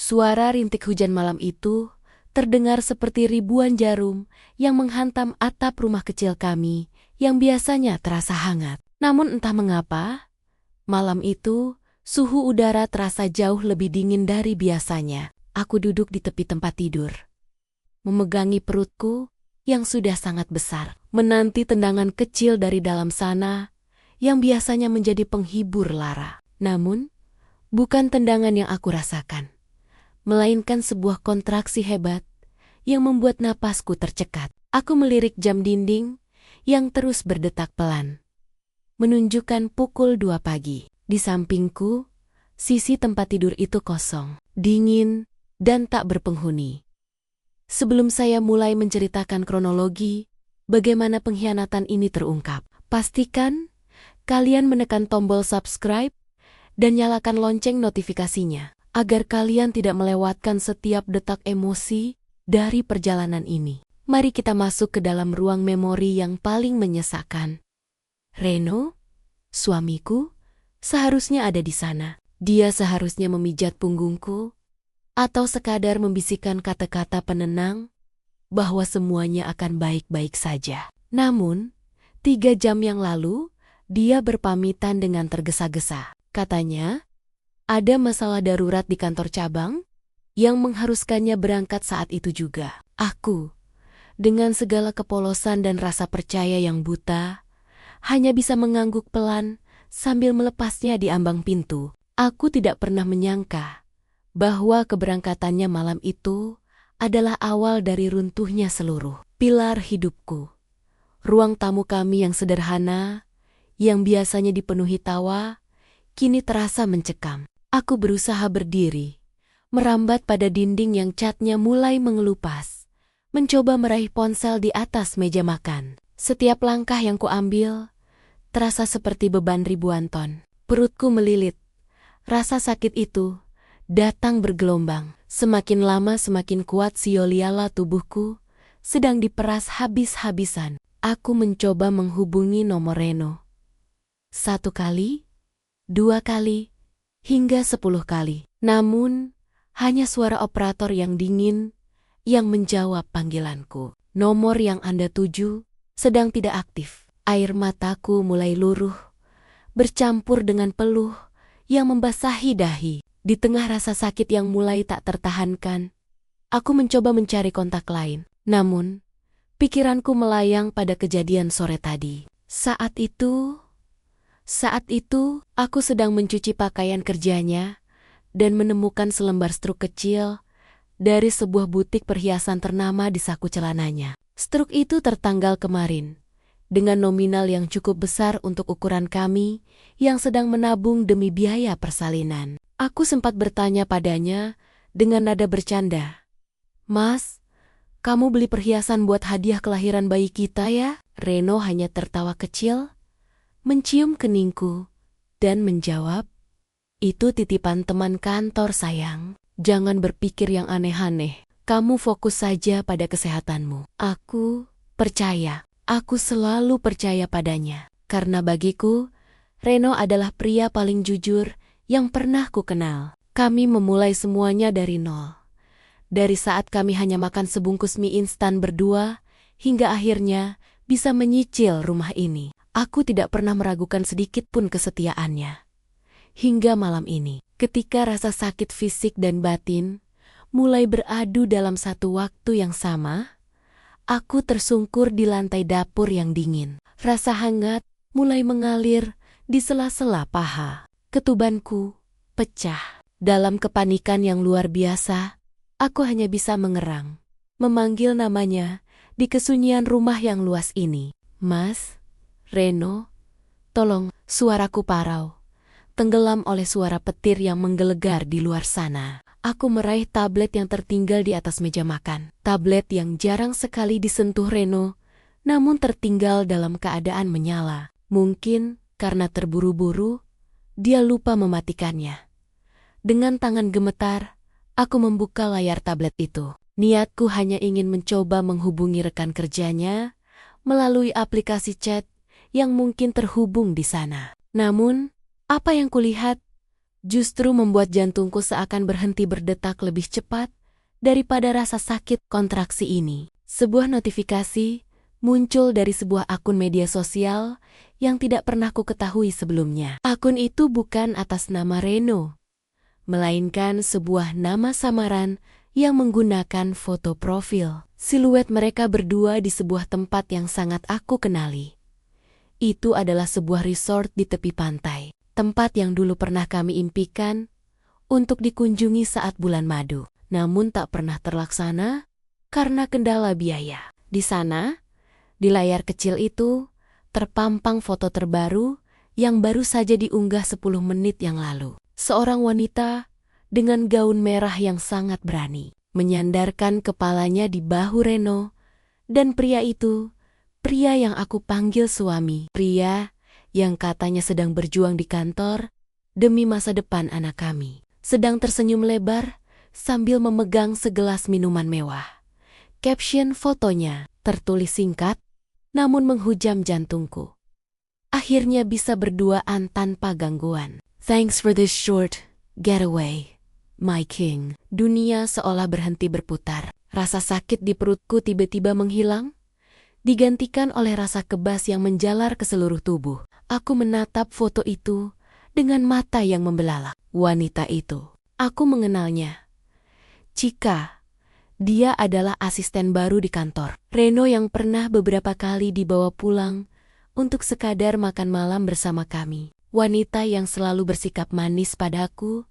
Suara rintik hujan malam itu terdengar seperti ribuan jarum yang menghantam atap rumah kecil kami yang biasanya terasa hangat. Namun entah mengapa, malam itu suhu udara terasa jauh lebih dingin dari biasanya. Aku duduk di tepi tempat tidur, memegangi perutku yang sudah sangat besar, menanti tendangan kecil dari dalam sana yang biasanya menjadi penghibur lara. Namun, bukan tendangan yang aku rasakan, melainkan sebuah kontraksi hebat yang membuat napasku tercekat. Aku melirik jam dinding yang terus berdetak pelan, menunjukkan pukul 2 pagi. Di sampingku, sisi tempat tidur itu kosong, dingin, dan tak berpenghuni. Sebelum saya mulai menceritakan kronologi bagaimana pengkhianatan ini terungkap, pastikan kalian menekan tombol subscribe dan nyalakan lonceng notifikasinya, agar kalian tidak melewatkan setiap detak emosi dari perjalanan ini. Mari kita masuk ke dalam ruang memori yang paling menyesakan. Reno, suamiku, seharusnya ada di sana. Dia seharusnya memijat punggungku, atau sekadar membisikkan kata-kata penenang bahwa semuanya akan baik-baik saja. Namun, 3 jam yang lalu, dia berpamitan dengan tergesa-gesa. Katanya, ada masalah darurat di kantor cabang yang mengharuskannya berangkat saat itu juga. Aku, dengan segala kepolosan dan rasa percaya yang buta, hanya bisa mengangguk pelan sambil melepasnya di ambang pintu. Aku tidak pernah menyangka bahwa keberangkatannya malam itu adalah awal dari runtuhnya seluruh pilar hidupku. Ruang tamu kami yang sederhana, yang biasanya dipenuhi tawa, kini terasa mencekam. Aku berusaha berdiri, merambat pada dinding yang catnya mulai mengelupas, mencoba meraih ponsel di atas meja makan. Setiap langkah yang kuambil terasa seperti beban ribuan ton. Perutku melilit. Rasa sakit itu datang bergelombang. Semakin lama semakin kuat sioliala tubuhku sedang diperas habis-habisan. Aku mencoba menghubungi nomor Reno. 1 kali, 2 kali, hingga 10 kali. Namun, hanya suara operator yang dingin yang menjawab panggilanku. Nomor yang Anda tuju sedang tidak aktif. Air mataku mulai luruh, bercampur dengan peluh yang membasahi dahi. Di tengah rasa sakit yang mulai tak tertahankan, aku mencoba mencari kontak lain. Namun, pikiranku melayang pada kejadian sore tadi. Saat itu, aku sedang mencuci pakaian kerjanya dan menemukan selembar struk kecil dari sebuah butik perhiasan ternama di saku celananya. Struk itu tertanggal kemarin, dengan nominal yang cukup besar untuk ukuran kami yang sedang menabung demi biaya persalinan. Aku sempat bertanya padanya dengan nada bercanda. "Mas, kamu beli perhiasan buat hadiah kelahiran bayi kita ya?" Reno hanya tertawa kecil, mencium keningku, dan menjawab, "Itu titipan teman kantor sayang. Jangan berpikir yang aneh-aneh. Kamu fokus saja pada kesehatanmu." Aku percaya. Aku selalu percaya padanya. Karena bagiku, Reno adalah pria paling jujur yang pernah ku kenal. Kami memulai semuanya dari nol. Dari saat kami hanya makan sebungkus mie instan berdua, hingga akhirnya bisa menyicil rumah ini. Aku tidak pernah meragukan sedikit pun kesetiaannya. Hingga malam ini, ketika rasa sakit fisik dan batin mulai beradu dalam satu waktu yang sama, aku tersungkur di lantai dapur yang dingin. Rasa hangat mulai mengalir di sela-sela paha. Ketubanku pecah. Dalam kepanikan yang luar biasa, aku hanya bisa mengerang, memanggil namanya di kesunyian rumah yang luas ini. "Mas, Reno, tolong." Suaraku parau, tenggelam oleh suara petir yang menggelegar di luar sana. Aku meraih tablet yang tertinggal di atas meja makan. Tablet yang jarang sekali disentuh Reno, namun tertinggal dalam keadaan menyala. Mungkin karena terburu-buru, dia lupa mematikannya. Dengan tangan gemetar, aku membuka layar tablet itu. Niatku hanya ingin mencoba menghubungi rekan kerjanya melalui aplikasi chat yang mungkin terhubung di sana. Namun, apa yang kulihat justru membuat jantungku seakan berhenti berdetak lebih cepat daripada rasa sakit kontraksi ini. Sebuah notifikasi muncul dari sebuah akun media sosial yang tidak pernah ku ketahui sebelumnya. Akun itu bukan atas nama Reno, melainkan sebuah nama samaran yang menggunakan foto profil. Siluet mereka berdua di sebuah tempat yang sangat aku kenali. Itu adalah sebuah resort di tepi pantai, tempat yang dulu pernah kami impikan untuk dikunjungi saat bulan madu, namun tak pernah terlaksana karena kendala biaya. Di sana, di layar kecil itu, terpampang foto terbaru yang baru saja diunggah 10 menit yang lalu. Seorang wanita dengan gaun merah yang sangat berani, menyandarkan kepalanya di bahu Reno, dan pria itu, pria yang aku panggil suami, pria yang katanya sedang berjuang di kantor demi masa depan anak kami, sedang tersenyum lebar sambil memegang segelas minuman mewah. Caption fotonya tertulis singkat, namun menghujam jantungku. Akhirnya bisa berduaan tanpa gangguan. Thanks for this short getaway, my king. Dunia seolah berhenti berputar. Rasa sakit di perutku tiba-tiba menghilang, digantikan oleh rasa kebas yang menjalar ke seluruh tubuh. Aku menatap foto itu dengan mata yang membelalak. Wanita itu, aku mengenalnya. Chika. Dia adalah asisten baru di kantor. Reno yang pernah beberapa kali dibawa pulang untuk sekadar makan malam bersama kami. Wanita yang selalu bersikap manis padaku,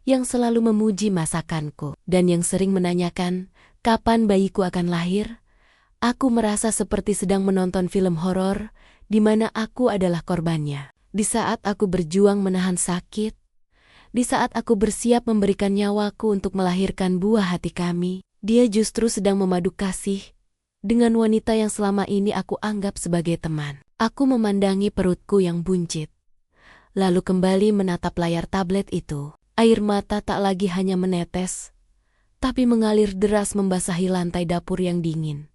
yang selalu memuji masakanku, dan yang sering menanyakan kapan bayiku akan lahir. Aku merasa seperti sedang menonton film horor di mana aku adalah korbannya. Di saat aku berjuang menahan sakit, di saat aku bersiap memberikan nyawaku untuk melahirkan buah hati kami, dia justru sedang memadu kasih dengan wanita yang selama ini aku anggap sebagai teman. Aku memandangi perutku yang buncit, lalu kembali menatap layar tablet itu. Air mata tak lagi hanya menetes, tapi mengalir deras membasahi lantai dapur yang dingin.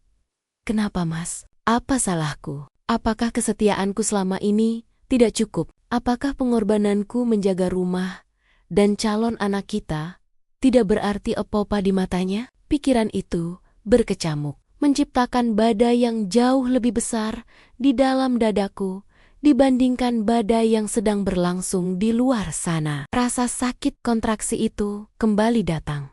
Kenapa, Mas? Apa salahku? Apakah kesetiaanku selama ini tidak cukup? Apakah pengorbananku menjaga rumah dan calon anak kita tidak berarti apa-apa di matanya? Pikiran itu berkecamuk, menciptakan badai yang jauh lebih besar di dalam dadaku dibandingkan badai yang sedang berlangsung di luar sana. Rasa sakit kontraksi itu kembali datang.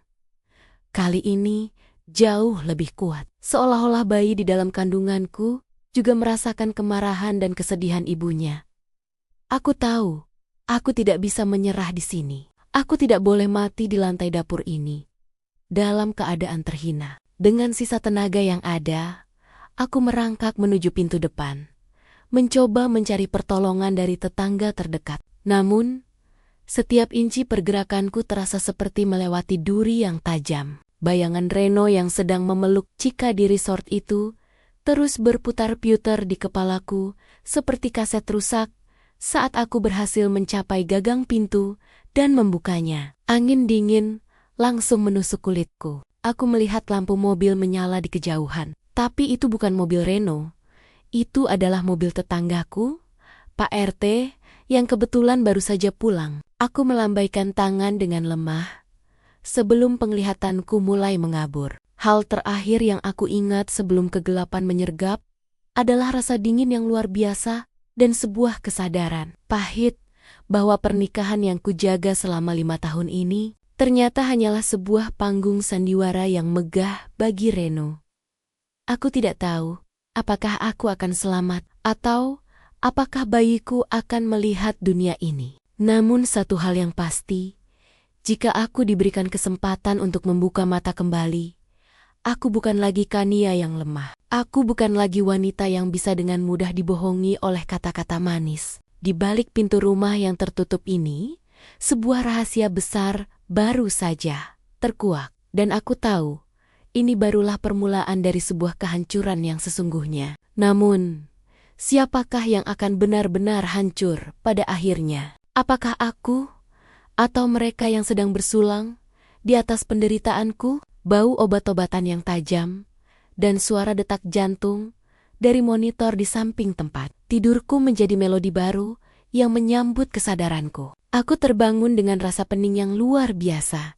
Kali ini jauh lebih kuat, seolah-olah bayi di dalam kandunganku juga merasakan kemarahan dan kesedihan ibunya. Aku tahu, aku tidak bisa menyerah di sini. Aku tidak boleh mati di lantai dapur ini dalam keadaan terhina. Dengan sisa tenaga yang ada, aku merangkak menuju pintu depan, mencoba mencari pertolongan dari tetangga terdekat. Namun, setiap inci pergerakanku terasa seperti melewati duri yang tajam. Bayangan Reno yang sedang memeluk Chika di resort itu terus berputar-putar di kepalaku seperti kaset rusak saat aku berhasil mencapai gagang pintu dan membukanya. Angin dingin langsung menusuk kulitku. Aku melihat lampu mobil menyala di kejauhan. Tapi itu bukan mobil Reno. Itu adalah mobil tetanggaku, Pak RT, yang kebetulan baru saja pulang. Aku melambaikan tangan dengan lemah sebelum penglihatanku mulai mengabur. Hal terakhir yang aku ingat sebelum kegelapan menyergap adalah rasa dingin yang luar biasa dan sebuah kesadaran pahit bahwa pernikahan yang kujaga selama 5 tahun ini ternyata hanyalah sebuah panggung sandiwara yang megah bagi Reno. Aku tidak tahu apakah aku akan selamat atau apakah bayiku akan melihat dunia ini. Namun satu hal yang pasti, jika aku diberikan kesempatan untuk membuka mata kembali, aku bukan lagi Kania yang lemah. Aku bukan lagi wanita yang bisa dengan mudah dibohongi oleh kata-kata manis. Di balik pintu rumah yang tertutup ini, sebuah rahasia besar baru saja terkuak. Dan aku tahu, ini barulah permulaan dari sebuah kehancuran yang sesungguhnya. Namun, siapakah yang akan benar-benar hancur pada akhirnya? Apakah aku atau mereka yang sedang bersulang di atas penderitaanku? Bau obat-obatan yang tajam dan suara detak jantung dari monitor di samping tempat tidurku menjadi melodi baru yang menyambut kesadaranku. Aku terbangun dengan rasa pening yang luar biasa.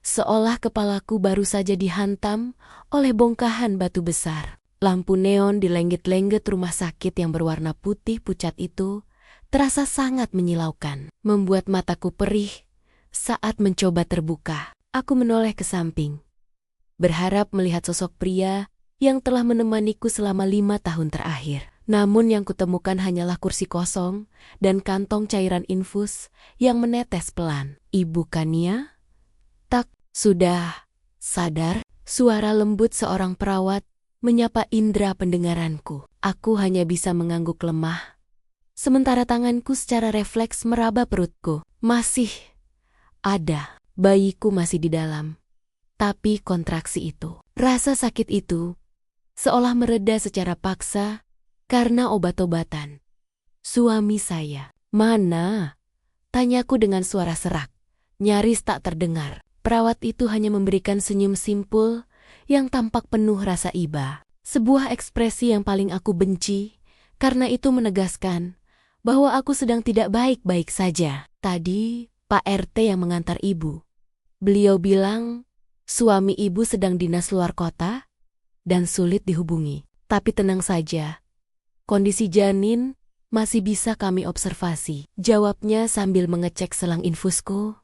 Seolah kepalaku baru saja dihantam oleh bongkahan batu besar. Lampu neon di lenggit-lenggit rumah sakit yang berwarna putih pucat itu terasa sangat menyilaukan, membuat mataku perih saat mencoba terbuka. Aku menoleh ke samping, berharap melihat sosok pria yang telah menemaniku selama 5 tahun terakhir. Namun yang kutemukan hanyalah kursi kosong dan kantong cairan infus yang menetes pelan. Ibu Kania? Tak, sudah sadar? Suara lembut seorang perawat menyapa indera pendengaranku. Aku hanya bisa mengangguk lemah, sementara tanganku secara refleks meraba perutku. Masih ada, bayiku masih di dalam. Tapi kontraksi itu, rasa sakit itu, seolah mereda secara paksa karena obat-obatan. Suami saya, mana? Tanyaku dengan suara serak, nyaris tak terdengar. Perawat itu hanya memberikan senyum simpul yang tampak penuh rasa iba. Sebuah ekspresi yang paling aku benci, karena itu menegaskan bahwa aku sedang tidak baik-baik saja. Tadi, Pak RT yang mengantar ibu. Beliau bilang, suami ibu sedang dinas luar kota dan sulit dihubungi. Tapi tenang saja, kondisi janin masih bisa kami observasi. Jawabnya sambil mengecek selang infusku.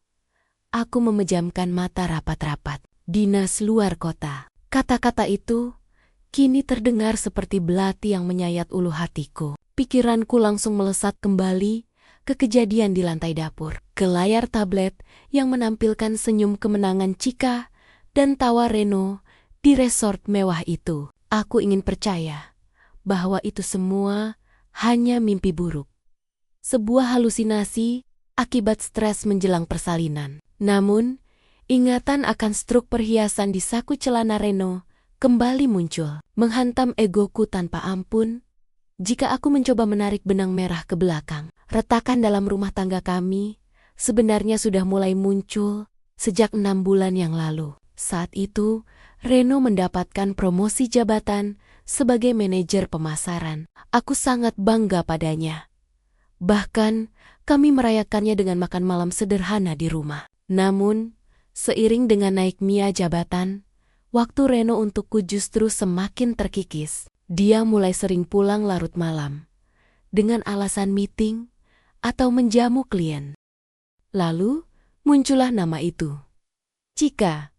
Aku memejamkan mata rapat-rapat. Dinas luar kota. Kata-kata itu kini terdengar seperti belati yang menyayat ulu hatiku. Pikiranku langsung melesat kembali ke kejadian di lantai dapur, ke layar tablet yang menampilkan senyum kemenangan Chika dan tawa Reno di resort mewah itu. Aku ingin percaya bahwa itu semua hanya mimpi buruk, sebuah halusinasi akibat stres menjelang persalinan. Namun, ingatan akan struk perhiasan di saku celana Reno kembali muncul, menghantam egoku tanpa ampun. Jika aku mencoba menarik benang merah ke belakang, retakan dalam rumah tangga kami sebenarnya sudah mulai muncul sejak 6 bulan yang lalu. Saat itu, Reno mendapatkan promosi jabatan sebagai manajer pemasaran. Aku sangat bangga padanya. Bahkan, kami merayakannya dengan makan malam sederhana di rumah. Namun, seiring dengan naiknya jabatan, waktu Reno untukku justru semakin terkikis. Dia mulai sering pulang larut malam, dengan alasan meeting atau menjamu klien. Lalu, muncullah nama itu. Chika.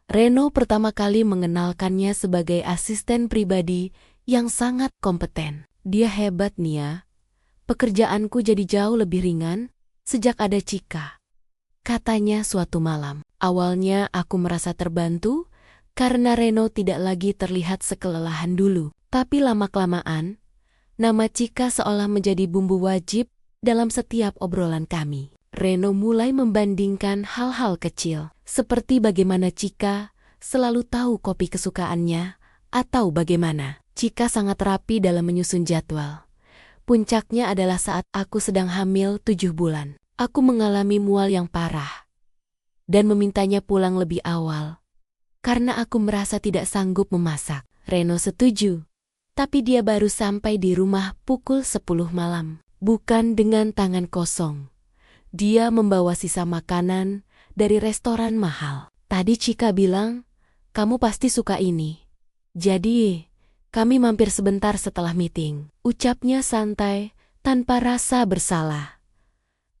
Reno pertama kali mengenalkannya sebagai asisten pribadi yang sangat kompeten. Dia hebat, Nia. Pekerjaanku jadi jauh lebih ringan sejak ada Chika, katanya suatu malam. Awalnya aku merasa terbantu karena Reno tidak lagi terlihat sekelelahan dulu. Tapi lama-kelamaan, nama Chika seolah menjadi bumbu wajib dalam setiap obrolan kami. Reno mulai membandingkan hal-hal kecil, seperti bagaimana Chika selalu tahu kopi kesukaannya, atau bagaimana Chika sangat rapi dalam menyusun jadwal. Puncaknya adalah saat aku sedang hamil 7 bulan. Aku mengalami mual yang parah dan memintanya pulang lebih awal karena aku merasa tidak sanggup memasak. Reno setuju, tapi dia baru sampai di rumah pukul 10 malam. Bukan dengan tangan kosong. Dia membawa sisa makanan dari restoran mahal. Tadi Chika bilang, kamu pasti suka ini. Jadi, kami mampir sebentar setelah meeting. Ucapnya santai, tanpa rasa bersalah.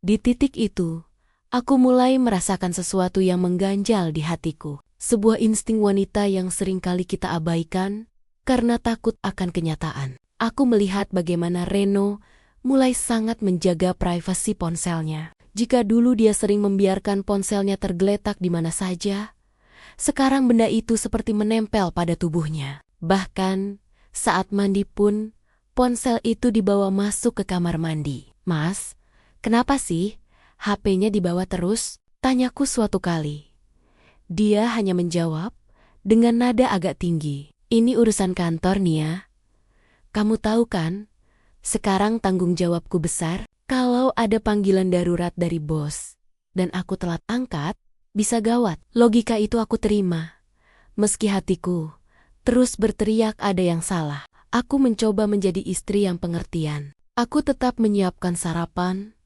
Di titik itu, aku mulai merasakan sesuatu yang mengganjal di hatiku. Sebuah insting wanita yang seringkali kita abaikan karena takut akan kenyataan. Aku melihat bagaimana Reno mulai sangat menjaga privasi ponselnya. Jika dulu dia sering membiarkan ponselnya tergeletak di mana saja, sekarang benda itu seperti menempel pada tubuhnya. Bahkan, saat mandi pun, ponsel itu dibawa masuk ke kamar mandi. Mas, kenapa sih HP-nya dibawa terus? Tanyaku suatu kali. Dia hanya menjawab dengan nada agak tinggi. Ini urusan kantor, Nia. Kamu tahu kan, sekarang tanggung jawabku besar. Kalau ada panggilan darurat dari bos, dan aku telat angkat, bisa gawat. Logika itu aku terima. Meski hatiku terus berteriak ada yang salah. Aku mencoba menjadi istri yang pengertian. Aku tetap menyiapkan sarapan,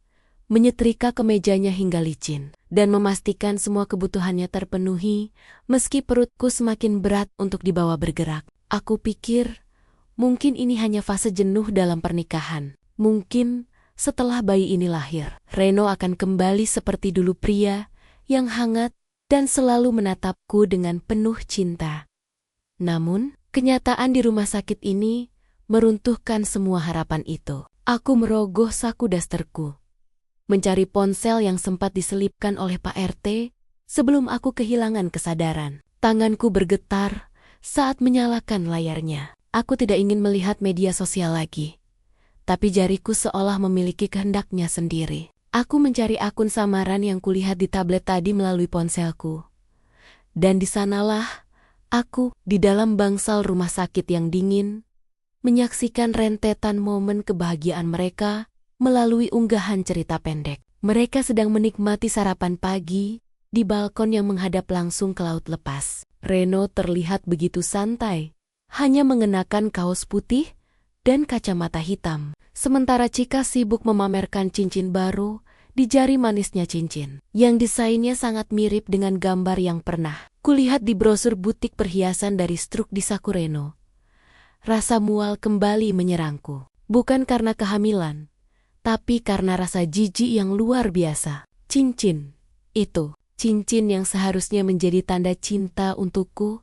menyetrika kemejanya hingga licin, dan memastikan semua kebutuhannya terpenuhi, meski perutku semakin berat untuk dibawa bergerak. Aku pikir, mungkin ini hanya fase jenuh dalam pernikahan. Mungkin setelah bayi ini lahir, Reno akan kembali seperti dulu, pria yang hangat dan selalu menatapku dengan penuh cinta. Namun, kenyataan di rumah sakit ini meruntuhkan semua harapan itu. Aku merogoh saku dasterku, mencari ponsel yang sempat diselipkan oleh Pak RT sebelum aku kehilangan kesadaran. Tanganku bergetar saat menyalakan layarnya. Aku tidak ingin melihat media sosial lagi, tapi jariku seolah memiliki kehendaknya sendiri. Aku mencari akun samaran yang kulihat di tablet tadi melalui ponselku. Dan di sanalah aku di dalam bangsal rumah sakit yang dingin, menyaksikan rentetan momen kebahagiaan mereka melalui unggahan cerita pendek. Mereka sedang menikmati sarapan pagi di balkon yang menghadap langsung ke laut lepas. Reno terlihat begitu santai, hanya mengenakan kaos putih dan kacamata hitam. Sementara Cika sibuk memamerkan cincin baru di jari manisnya, cincin yang desainnya sangat mirip dengan gambar yang pernah kulihat di brosur butik perhiasan dari Struk di Sakureno. Rasa mual kembali menyerangku, bukan karena kehamilan, tapi karena rasa jijik yang luar biasa. Cincin itu, cincin yang seharusnya menjadi tanda cinta untukku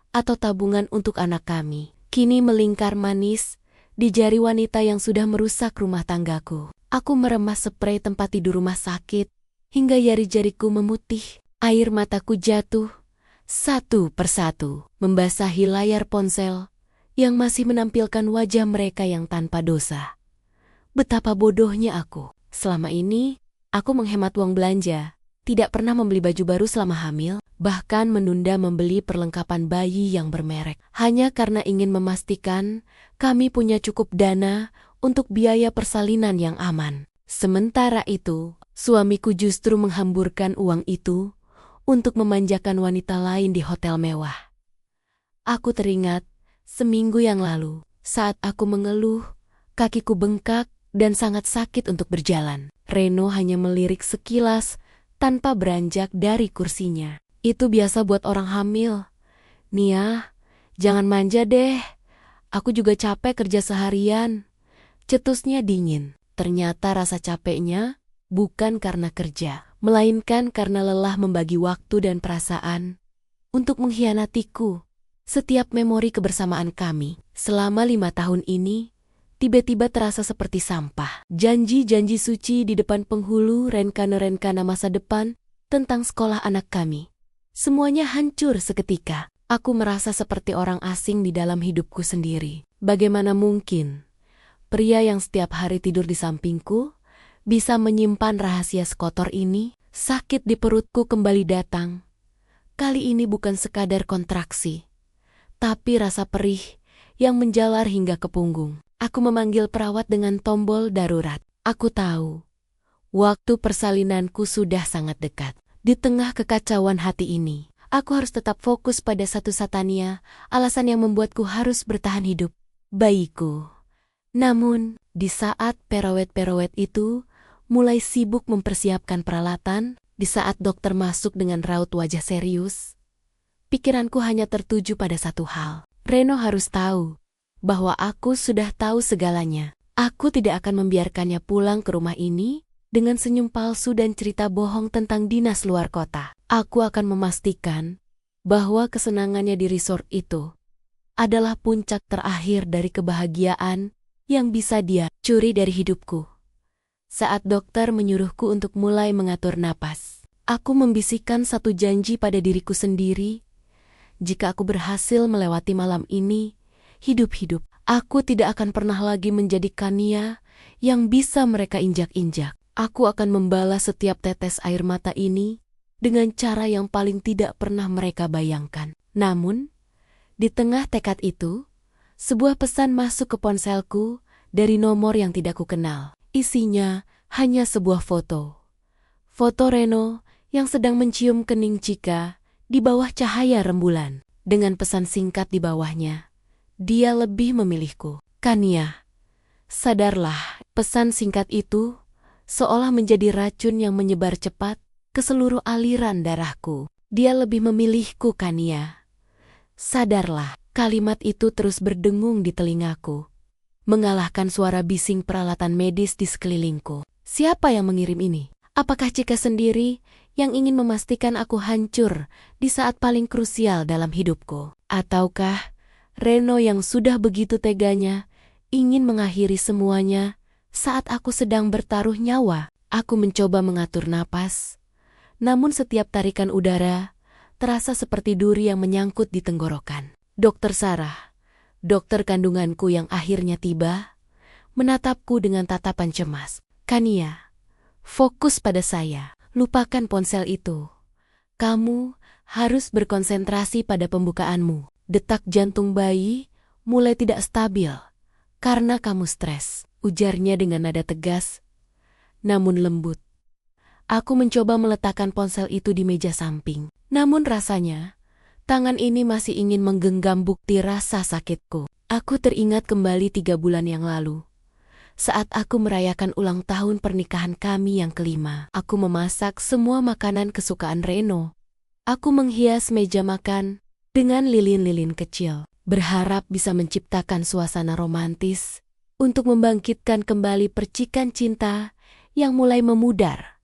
atau tabungan untuk anak kami, kini melingkar manis di jari wanita yang sudah merusak rumah tanggaku. Aku meremas spray tempat tidur rumah sakit hingga jari-jariku memutih. Air mataku jatuh satu persatu, membasahi layar ponsel yang masih menampilkan wajah mereka yang tanpa dosa. Betapa bodohnya aku. Selama ini, aku menghemat uang belanja, tidak pernah membeli baju baru selama hamil, bahkan menunda membeli perlengkapan bayi yang bermerek, hanya karena ingin memastikan kami punya cukup dana untuk biaya persalinan yang aman. Sementara itu, suamiku justru menghamburkan uang itu untuk memanjakan wanita lain di hotel mewah. Aku teringat seminggu yang lalu, saat aku mengeluh, kakiku bengkak dan sangat sakit untuk berjalan. Reno hanya melirik sekilas tanpa beranjak dari kursinya. Itu biasa buat orang hamil. Nia, jangan manja deh. Aku juga capek kerja seharian. Cetusnya dingin. Ternyata rasa capeknya bukan karena kerja, melainkan karena lelah membagi waktu dan perasaan untuk mengkhianatiku. Setiap memori kebersamaan kami selama 5 tahun ini tiba-tiba terasa seperti sampah. Janji-janji suci di depan penghulu, rencana-rencana masa depan tentang sekolah anak kami. Semuanya hancur seketika. Aku merasa seperti orang asing di dalam hidupku sendiri. Bagaimana mungkin pria yang setiap hari tidur di sampingku bisa menyimpan rahasia sekotor ini? Sakit di perutku kembali datang. Kali ini bukan sekadar kontraksi, tapi rasa perih yang menjalar hingga ke punggung. Aku memanggil perawat dengan tombol darurat. Aku tahu, waktu persalinanku sudah sangat dekat. Di tengah kekacauan hati ini, aku harus tetap fokus pada satu-satunya alasan yang membuatku harus bertahan hidup, bayiku. Namun, di saat perawat-perawat itu mulai sibuk mempersiapkan peralatan, di saat dokter masuk dengan raut wajah serius, pikiranku hanya tertuju pada satu hal. Reno harus tahu bahwa aku sudah tahu segalanya. Aku tidak akan membiarkannya pulang ke rumah ini dengan senyum palsu dan cerita bohong tentang dinas luar kota. Aku akan memastikan bahwa kesenangannya di resort itu adalah puncak terakhir dari kebahagiaan yang bisa dia curi dari hidupku. Saat dokter menyuruhku untuk mulai mengatur napas, aku membisikkan satu janji pada diriku sendiri. Jika aku berhasil melewati malam ini hidup-hidup, aku tidak akan pernah lagi menjadi Kania yang bisa mereka injak-injak. Aku akan membalas setiap tetes air mata ini dengan cara yang paling tidak pernah mereka bayangkan. Namun, di tengah tekad itu, sebuah pesan masuk ke ponselku dari nomor yang tidak kukenal. Isinya hanya sebuah foto. Foto Reno yang sedang mencium kening Cika di bawah cahaya rembulan. Dengan pesan singkat di bawahnya, dia lebih memilihku. Kania, sadarlah. Pesan singkat itu seolah menjadi racun yang menyebar cepat ke seluruh aliran darahku. Dia lebih memilihku, Kania. Sadarlah, kalimat itu terus berdengung di telingaku, mengalahkan suara bising peralatan medis di sekelilingku. Siapa yang mengirim ini? Apakah Cika sendiri yang ingin memastikan aku hancur di saat paling krusial dalam hidupku? Ataukah Reno yang sudah begitu teganya ingin mengakhiri semuanya saat aku sedang bertaruh nyawa? Aku mencoba mengatur napas, namun setiap tarikan udara terasa seperti duri yang menyangkut di tenggorokan. Dokter Sarah, dokter kandunganku yang akhirnya tiba, menatapku dengan tatapan cemas. Kania, fokus pada saya. Lupakan ponsel itu. Kamu harus berkonsentrasi pada pembukaanmu. Detak jantung bayi mulai tidak stabil karena kamu stres, ujarnya dengan nada tegas, namun lembut. Aku mencoba meletakkan ponsel itu di meja samping. Namun rasanya, tangan ini masih ingin menggenggam bukti rasa sakitku. Aku teringat kembali 3 bulan yang lalu. Saat aku merayakan ulang tahun pernikahan kami yang kelima, aku memasak semua makanan kesukaan Reno. Aku menghias meja makan dengan lilin-lilin kecil, berharap bisa menciptakan suasana romantis untuk membangkitkan kembali percikan cinta yang mulai memudar.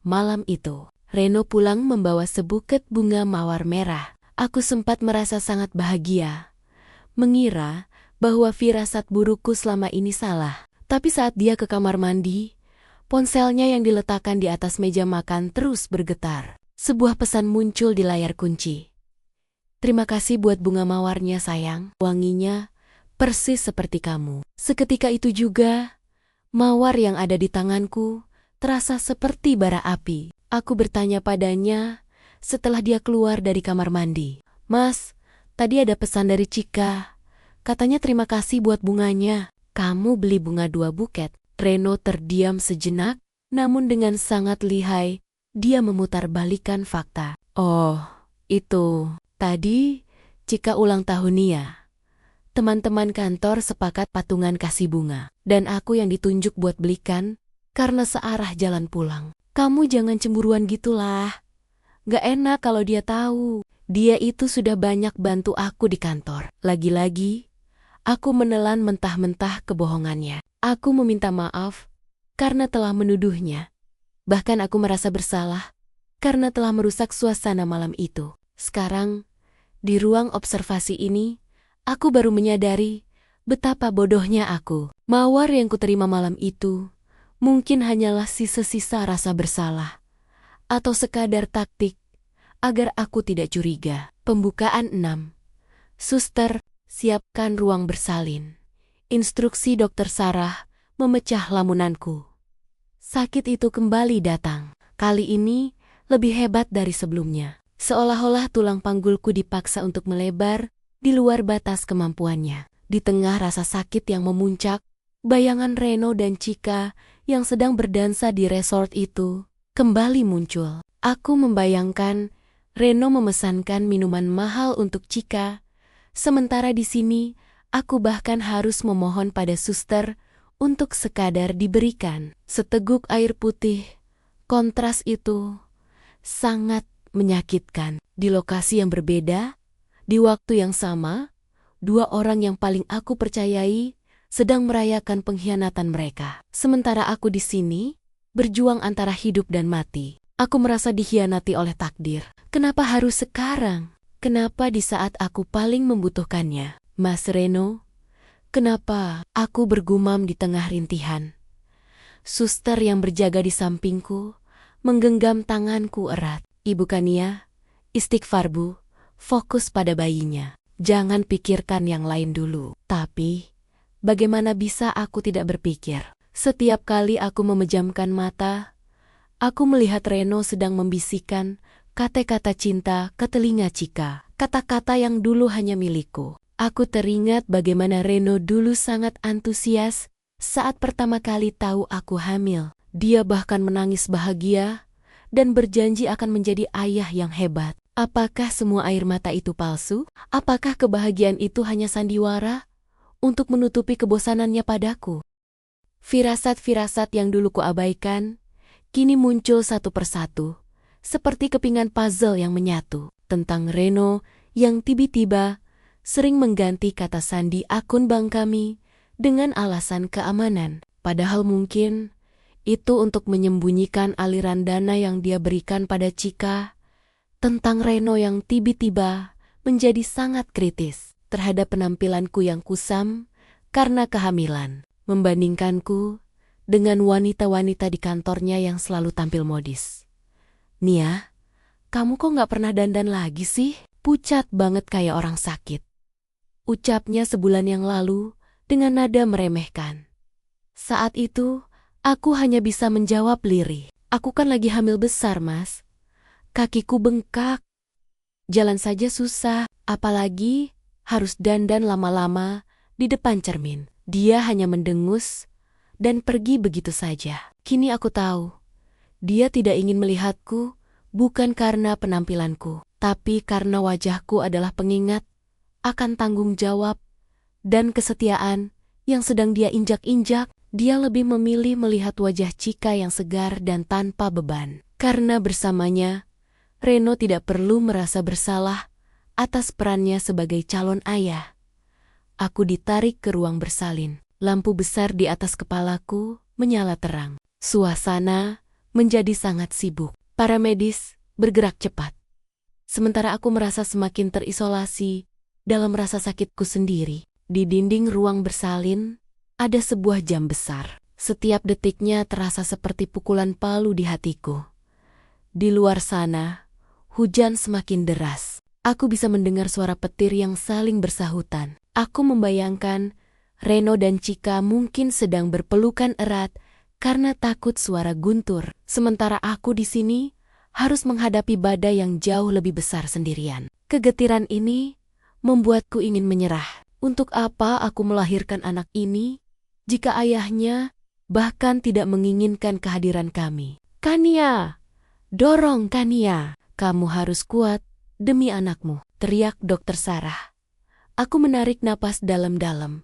Malam itu, Reno pulang membawa sebuket bunga mawar merah. Aku sempat merasa sangat bahagia, mengira bahwa firasat burukku selama ini salah. Tapi saat dia ke kamar mandi, ponselnya yang diletakkan di atas meja makan terus bergetar. Sebuah pesan muncul di layar kunci. Terima kasih buat bunga mawarnya, sayang. Wanginya persis seperti kamu. Seketika itu juga, mawar yang ada di tanganku terasa seperti bara api. Aku bertanya padanya setelah dia keluar dari kamar mandi. Mas, tadi ada pesan dari Cika. Katanya terima kasih buat bunganya. Kamu beli bunga 2 buket. Reno terdiam sejenak, namun dengan sangat lihai, dia memutarbalikkan fakta. Oh, itu. Tadi, Cika ulang tahun Nia. Teman-teman kantor sepakat patungan kasih bunga. Dan aku yang ditunjuk buat belikan, karena searah jalan pulang. Kamu jangan cemburuan gitulah. Gak enak kalau dia tahu. Dia itu sudah banyak bantu aku di kantor. Lagi-lagi, aku menelan mentah-mentah kebohongannya. Aku meminta maaf karena telah menuduhnya. Bahkan aku merasa bersalah karena telah merusak suasana malam itu. Sekarang, di ruang observasi ini, aku baru menyadari betapa bodohnya aku. Mawar yang kuterima malam itu mungkin hanyalah sisa-sisa rasa bersalah atau sekadar taktik agar aku tidak curiga. Pembukaan 6. Suster, siapkan ruang bersalin. Instruksi Dokter Sarah memecah lamunanku. Sakit itu kembali datang. Kali ini lebih hebat dari sebelumnya. Seolah-olah tulang panggulku dipaksa untuk melebar di luar batas kemampuannya. Di tengah rasa sakit yang memuncak, bayangan Reno dan Cika yang sedang berdansa di resort itu kembali muncul. Aku membayangkan Reno memesankan minuman mahal untuk Cika. Sementara di sini, aku bahkan harus memohon pada suster untuk sekadar diberikan seteguk air putih. Kontras itu sangat menyakitkan. Di lokasi yang berbeda, di waktu yang sama, 2 orang yang paling aku percayai sedang merayakan pengkhianatan mereka. Sementara aku di sini, berjuang antara hidup dan mati. Aku merasa dikhianati oleh takdir. Kenapa harus sekarang? Kenapa di saat aku paling membutuhkannya? Mas Reno, kenapa? Aku bergumam di tengah rintihan. Suster yang berjaga di sampingku menggenggam tanganku erat. Ibu Kania, istighfar Bu, fokus pada bayinya. Jangan pikirkan yang lain dulu. Tapi, bagaimana bisa aku tidak berpikir? Setiap kali aku memejamkan mata, aku melihat Reno sedang membisikkan kata-kata cinta ke telinga Cika. Kata-kata yang dulu hanya milikku. Aku teringat bagaimana Reno dulu sangat antusias saat pertama kali tahu aku hamil. Dia bahkan menangis bahagia dan berjanji akan menjadi ayah yang hebat. Apakah semua air mata itu palsu? Apakah kebahagiaan itu hanya sandiwara untuk menutupi kebosanannya padaku? Firasat-firasat yang dulu kuabaikan, kini muncul satu persatu, seperti kepingan puzzle yang menyatu, tentang Reno yang tiba-tiba sering mengganti kata sandi akun bank kami dengan alasan keamanan. Padahal mungkin itu untuk menyembunyikan aliran dana yang dia berikan pada Cika, tentang Reno yang tiba-tiba menjadi sangat kritis terhadap penampilanku yang kusam karena kehamilan, membandingkanku dengan wanita-wanita di kantornya yang selalu tampil modis. "Nia, kamu kok nggak pernah dandan lagi sih? Pucat banget kayak orang sakit," ucapnya sebulan yang lalu dengan nada meremehkan. Saat itu, aku hanya bisa menjawab lirih. "Aku kan lagi hamil besar, Mas. Kakiku bengkak. Jalan saja susah, apalagi harus dandan lama-lama di depan cermin." Dia hanya mendengus dan pergi begitu saja. Kini aku tahu, dia tidak ingin melihatku bukan karena penampilanku, tapi karena wajahku adalah pengingat akan tanggung jawab dan kesetiaan yang sedang dia injak-injak. Dia lebih memilih melihat wajah Cika yang segar dan tanpa beban. Karena bersamanya, Reno tidak perlu merasa bersalah atas perannya sebagai calon ayah. Aku ditarik ke ruang bersalin. Lampu besar di atas kepalaku menyala terang. Suasana menjadi sangat sibuk. Para medis bergerak cepat. Sementara aku merasa semakin terisolasi dalam rasa sakitku sendiri. Di dinding ruang bersalin ada sebuah jam besar. Setiap detiknya terasa seperti pukulan palu di hatiku. Di luar sana, hujan semakin deras. Aku bisa mendengar suara petir yang saling bersahutan. Aku membayangkan Reno dan Cika mungkin sedang berpelukan erat karena takut suara guntur. Sementara aku di sini harus menghadapi badai yang jauh lebih besar sendirian. Kegetiran ini membuatku ingin menyerah. Untuk apa aku melahirkan anak ini jika ayahnya bahkan tidak menginginkan kehadiran kami? "Kania, dorong Kania, kamu harus kuat demi anakmu," teriak Dokter Sarah. Aku menarik napas dalam-dalam,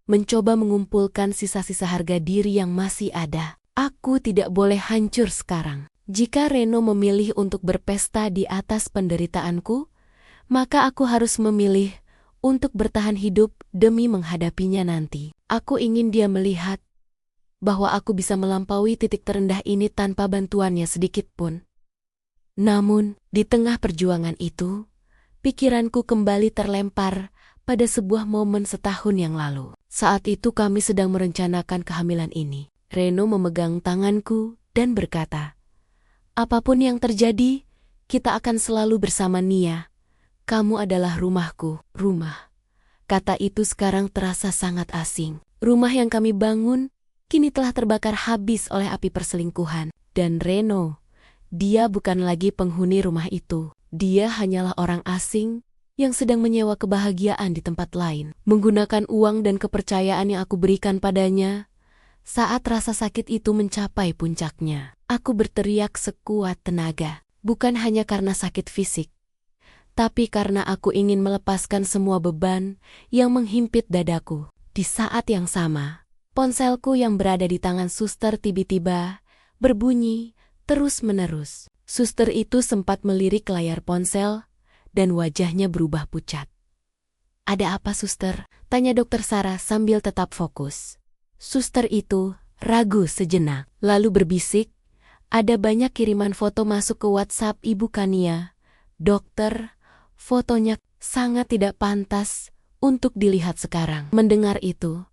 mencoba mengumpulkan sisa-sisa harga diri yang masih ada. Aku tidak boleh hancur sekarang. Jika Reno memilih untuk berpesta di atas penderitaanku, maka aku harus memilih untuk bertahan hidup demi menghadapinya nanti. Aku ingin dia melihat bahwa aku bisa melampaui titik terendah ini tanpa bantuannya sedikit pun. Namun, di tengah perjuangan itu, pikiranku kembali terlempar pada sebuah momen setahun yang lalu. Saat itu kami sedang merencanakan kehamilan ini. Reno memegang tanganku dan berkata, "Apapun yang terjadi, kita akan selalu bersama Nia. Kamu adalah rumahku." Rumah. Kata itu sekarang terasa sangat asing. Rumah yang kami bangun kini telah terbakar habis oleh api perselingkuhan. Dan Reno, dia bukan lagi penghuni rumah itu. Dia hanyalah orang asing yang sedang menyewa kebahagiaan di tempat lain, menggunakan uang dan kepercayaan yang aku berikan padanya. Saat rasa sakit itu mencapai puncaknya, aku berteriak sekuat tenaga, bukan hanya karena sakit fisik, tapi karena aku ingin melepaskan semua beban yang menghimpit dadaku. Di saat yang sama, ponselku yang berada di tangan suster tiba-tiba berbunyi terus-menerus. Suster itu sempat melirik layar ponsel dan wajahnya berubah pucat. "Ada apa, suster?" tanya Dokter Sarah sambil tetap fokus. Suster itu ragu sejenak, lalu berbisik, "Ada banyak kiriman foto masuk ke WhatsApp Ibu Kania. Dokter, fotonya sangat tidak pantas untuk dilihat sekarang." Mendengar itu,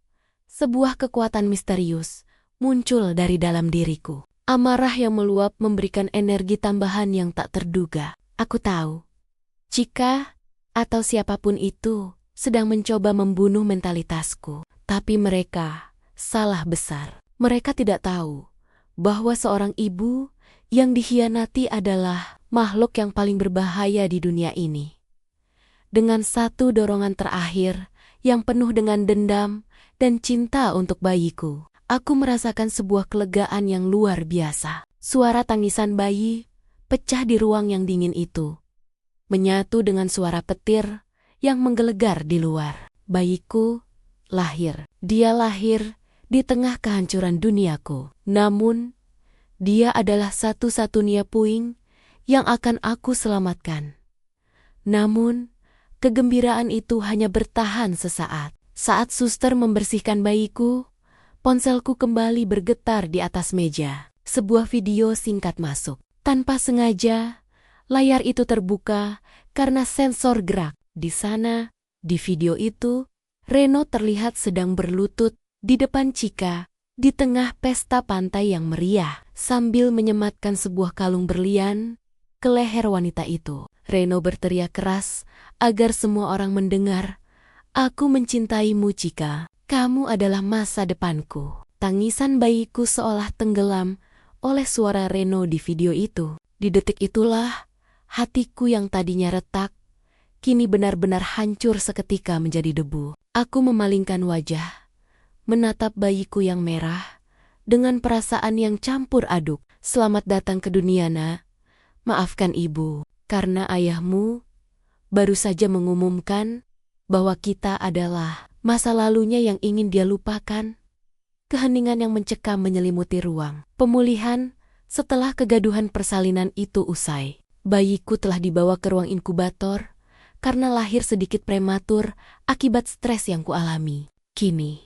sebuah kekuatan misterius muncul dari dalam diriku. Amarah yang meluap memberikan energi tambahan yang tak terduga. Aku tahu, Cika atau siapapun itu sedang mencoba membunuh mentalitasku. Tapi mereka salah besar. Mereka tidak tahu bahwa seorang ibu yang dikhianati adalah makhluk yang paling berbahaya di dunia ini. Dengan satu dorongan terakhir yang penuh dengan dendam dan cinta untuk bayiku, aku merasakan sebuah kelegaan yang luar biasa. Suara tangisan bayi pecah di ruang yang dingin itu, menyatu dengan suara petir yang menggelegar di luar. Bayiku lahir. Dia lahir di tengah kehancuran duniaku. Namun, dia adalah satu-satunya puing yang akan aku selamatkan. Namun, kegembiraan itu hanya bertahan sesaat. Saat suster membersihkan bayiku, ponselku kembali bergetar di atas meja. Sebuah video singkat masuk. Tanpa sengaja, layar itu terbuka karena sensor gerak. Di sana, di video itu, Reno terlihat sedang berlutut di depan Chika di tengah pesta pantai yang meriah sambil menyematkan sebuah kalung berlian ke leher wanita itu. Reno berteriak keras agar semua orang mendengar, "Aku mencintaimu, Chika. Kamu adalah masa depanku." Tangisan bayiku seolah tenggelam oleh suara Reno di video itu. Di detik itulah, hatiku yang tadinya retak, kini benar-benar hancur seketika menjadi debu. Aku memalingkan wajah, menatap bayiku yang merah, dengan perasaan yang campur aduk. "Selamat datang ke dunia, Nak. Maafkan ibu, karena ayahmu baru saja mengumumkan bahwa kita adalah masa lalunya yang ingin dia lupakan." Keheningan yang mencekam menyelimuti ruang. Pemulihan setelah kegaduhan persalinan itu usai. Bayiku telah dibawa ke ruang inkubator karena lahir sedikit prematur akibat stres yang kualami. Kini,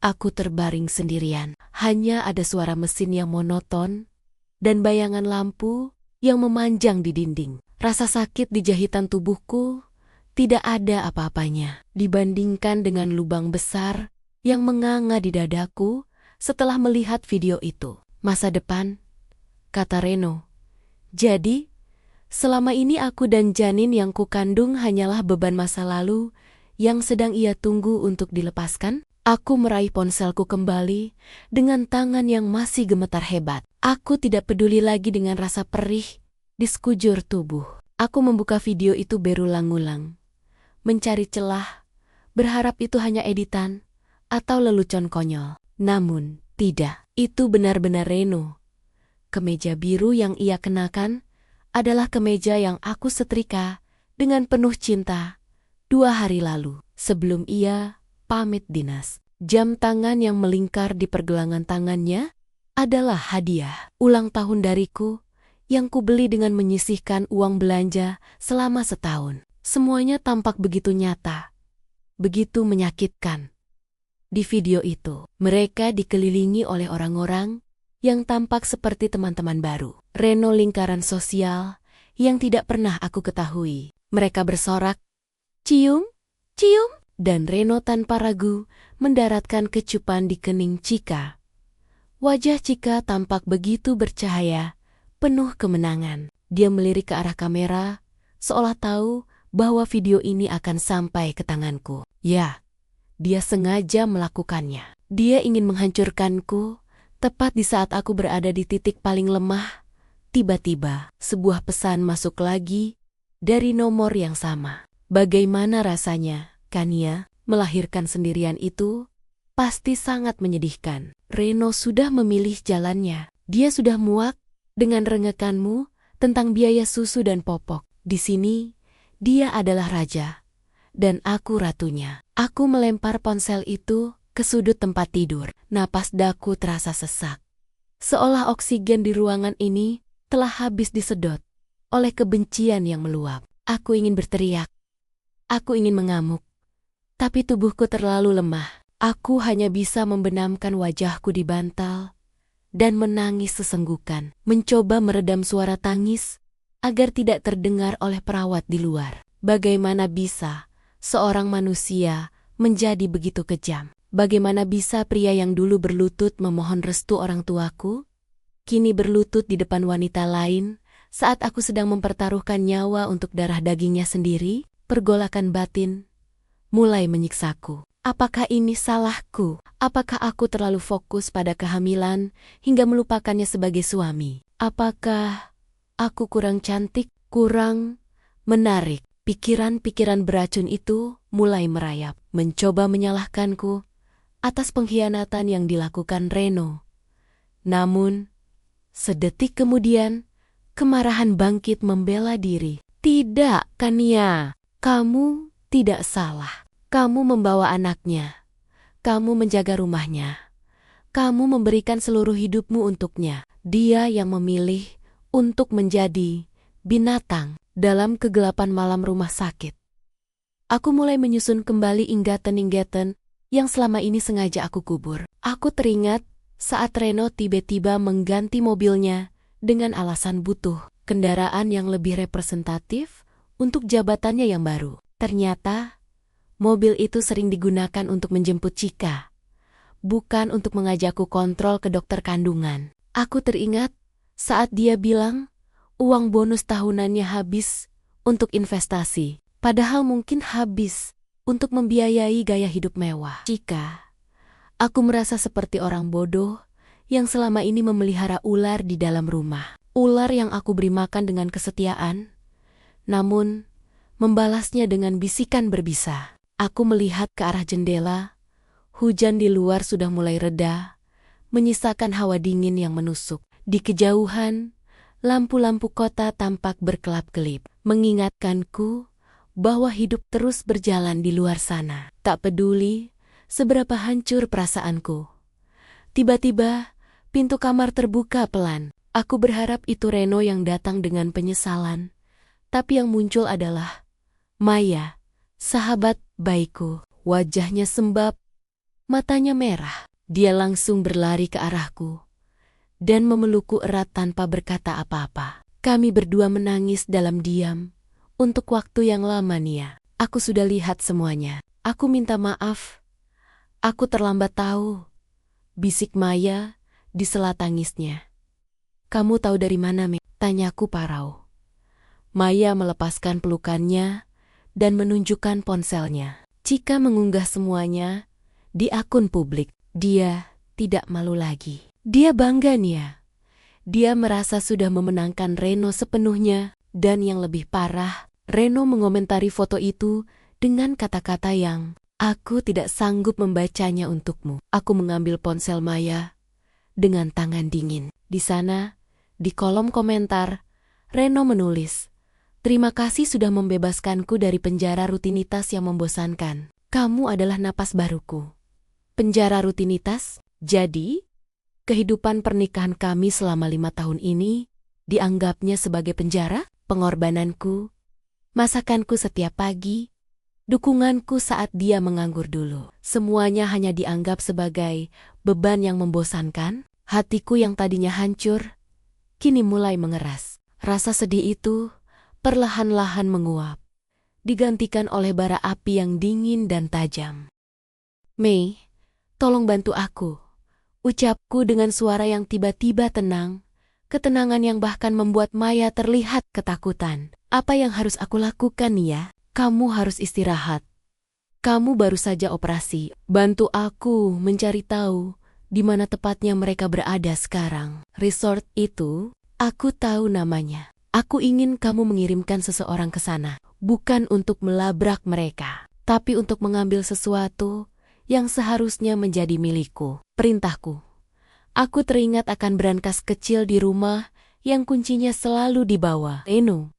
aku terbaring sendirian. Hanya ada suara mesin yang monoton dan bayangan lampu yang memanjang di dinding. Rasa sakit di jahitan tubuhku tidak ada apa-apanya dibandingkan dengan lubang besar yang menganga di dadaku setelah melihat video itu. "Masa depan," kata Reno. "Jadi, selama ini aku dan janin yang kukandung hanyalah beban masa lalu yang sedang ia tunggu untuk dilepaskan?" Aku meraih ponselku kembali dengan tangan yang masih gemetar hebat. Aku tidak peduli lagi dengan rasa perih di sekujur tubuh. Aku membuka video itu berulang-ulang, mencari celah, berharap itu hanya editan atau lelucon konyol. Namun, tidak. Itu benar-benar Reno. Kemeja biru yang ia kenakan adalah kemeja yang aku setrika dengan penuh cinta 2 hari lalu, sebelum ia pamit dinas. Jam tangan yang melingkar di pergelangan tangannya adalah hadiah ulang tahun dariku yang kubeli dengan menyisihkan uang belanja selama setahun. Semuanya tampak begitu nyata, begitu menyakitkan. Di video itu, mereka dikelilingi oleh orang-orang yang tampak seperti teman-teman baru. Reno lingkaran sosial yang tidak pernah aku ketahui. Mereka bersorak, "Cium, cium," dan Reno tanpa ragu mendaratkan kecupan di kening Chika. Wajah Chika tampak begitu bercahaya, penuh kemenangan. Dia melirik ke arah kamera, seolah tahu bahwa video ini akan sampai ke tanganku. Ya, dia sengaja melakukannya. Dia ingin menghancurkanku tepat di saat aku berada di titik paling lemah. Tiba-tiba, sebuah pesan masuk lagi dari nomor yang sama. "Bagaimana rasanya, Kania, melahirkan sendirian itu? Pasti sangat menyedihkan. Reno sudah memilih jalannya. Dia sudah muak dengan rengekanmu tentang biaya susu dan popok. Di sini, dia adalah raja, dan aku ratunya." Aku melempar ponsel itu ke sudut tempat tidur. Napas daku terasa sesak, seolah oksigen di ruangan ini telah habis disedot oleh kebencian yang meluap. Aku ingin berteriak, aku ingin mengamuk, tapi tubuhku terlalu lemah. Aku hanya bisa membenamkan wajahku di bantal dan menangis sesenggukan, mencoba meredam suara tangis agar tidak terdengar oleh perawat di luar. Bagaimana bisa seorang manusia menjadi begitu kejam? Bagaimana bisa pria yang dulu berlutut memohon restu orang tuaku, kini berlutut di depan wanita lain saat aku sedang mempertaruhkan nyawa untuk darah dagingnya sendiri? Pergolakan batin mulai menyiksaku. Apakah ini salahku? Apakah aku terlalu fokus pada kehamilan hingga melupakannya sebagai suami? Apakah aku kurang cantik, kurang menarik? Pikiran-pikiran beracun itu mulai merayap, mencoba menyalahkanku atas pengkhianatan yang dilakukan Reno. Namun, sedetik kemudian, kemarahan bangkit membela diri. "Tidak, Kania, kamu tidak salah. Kamu membawa anaknya. Kamu menjaga rumahnya. Kamu memberikan seluruh hidupmu untuknya. Dia yang memilih untuk menjadi binatang dalam kegelapan malam rumah sakit. Aku mulai menyusun kembali ingatan-ingatan yang selama ini sengaja aku kubur. Aku teringat saat Reno tiba-tiba mengganti mobilnya dengan alasan butuh kendaraan yang lebih representatif untuk jabatannya yang baru. Ternyata, mobil itu sering digunakan untuk menjemput Chika, bukan untuk mengajakku kontrol ke dokter kandungan. Aku teringat saat dia bilang uang bonus tahunannya habis untuk investasi, padahal mungkin habis untuk membiayai gaya hidup mewah. Chika, aku merasa seperti orang bodoh yang selama ini memelihara ular di dalam rumah. Ular yang aku beri makan dengan kesetiaan, namun membalasnya dengan bisikan berbisa. Aku melihat ke arah jendela. Hujan di luar sudah mulai reda, menyisakan hawa dingin yang menusuk. Di kejauhan, lampu-lampu kota tampak berkelap-kelip, mengingatkanku bahwa hidup terus berjalan di luar sana. Tak peduli seberapa hancur perasaanku. Tiba-tiba, pintu kamar terbuka pelan. Aku berharap itu Reno yang datang dengan penyesalan, tapi yang muncul adalah Maya, sahabat baikku. Wajahnya sembab, matanya merah. Dia langsung berlari ke arahku dan memelukku erat tanpa berkata apa-apa. Kami berdua menangis dalam diam untuk waktu yang lama, Nia. Aku sudah lihat semuanya. Aku minta maaf. Aku terlambat tahu, bisik Maya di sela tangisnya. Kamu tahu dari mana, Me? Tanyaku parau. Maya melepaskan pelukannya dan menunjukkan ponselnya. Chika mengunggah semuanya di akun publik. Dia tidak malu lagi. Dia bangga, Nia. Dia merasa sudah memenangkan Reno sepenuhnya, dan yang lebih parah, Reno mengomentari foto itu dengan kata-kata yang, "Aku tidak sanggup membacanya untukmu." Aku mengambil ponsel Maya dengan tangan dingin. Di sana, di kolom komentar, Reno menulis, "Terima kasih sudah membebaskanku dari penjara rutinitas yang membosankan. Kamu adalah napas baruku." Penjara rutinitas? Jadi, kehidupan pernikahan kami selama 5 tahun ini dianggapnya sebagai penjara? Pengorbananku, masakanku setiap pagi, dukunganku saat dia menganggur dulu. Semuanya hanya dianggap sebagai beban yang membosankan. Hatiku yang tadinya hancur, kini mulai mengeras. Rasa sedih itu perlahan-lahan menguap, digantikan oleh bara api yang dingin dan tajam. "Mei, tolong bantu aku," ucapku dengan suara yang tiba-tiba tenang, ketenangan yang bahkan membuat Maya terlihat ketakutan. "Apa yang harus aku lakukan, Nia? Kamu harus istirahat. Kamu baru saja operasi. Bantu aku mencari tahu di mana tepatnya mereka berada sekarang." Resort itu, aku tahu namanya. Aku ingin kamu mengirimkan seseorang ke sana, bukan untuk melabrak mereka, tapi untuk mengambil sesuatu yang seharusnya menjadi milikku. Perintahku. Aku teringat akan brankas kecil di rumah yang kuncinya selalu dibawa Reno.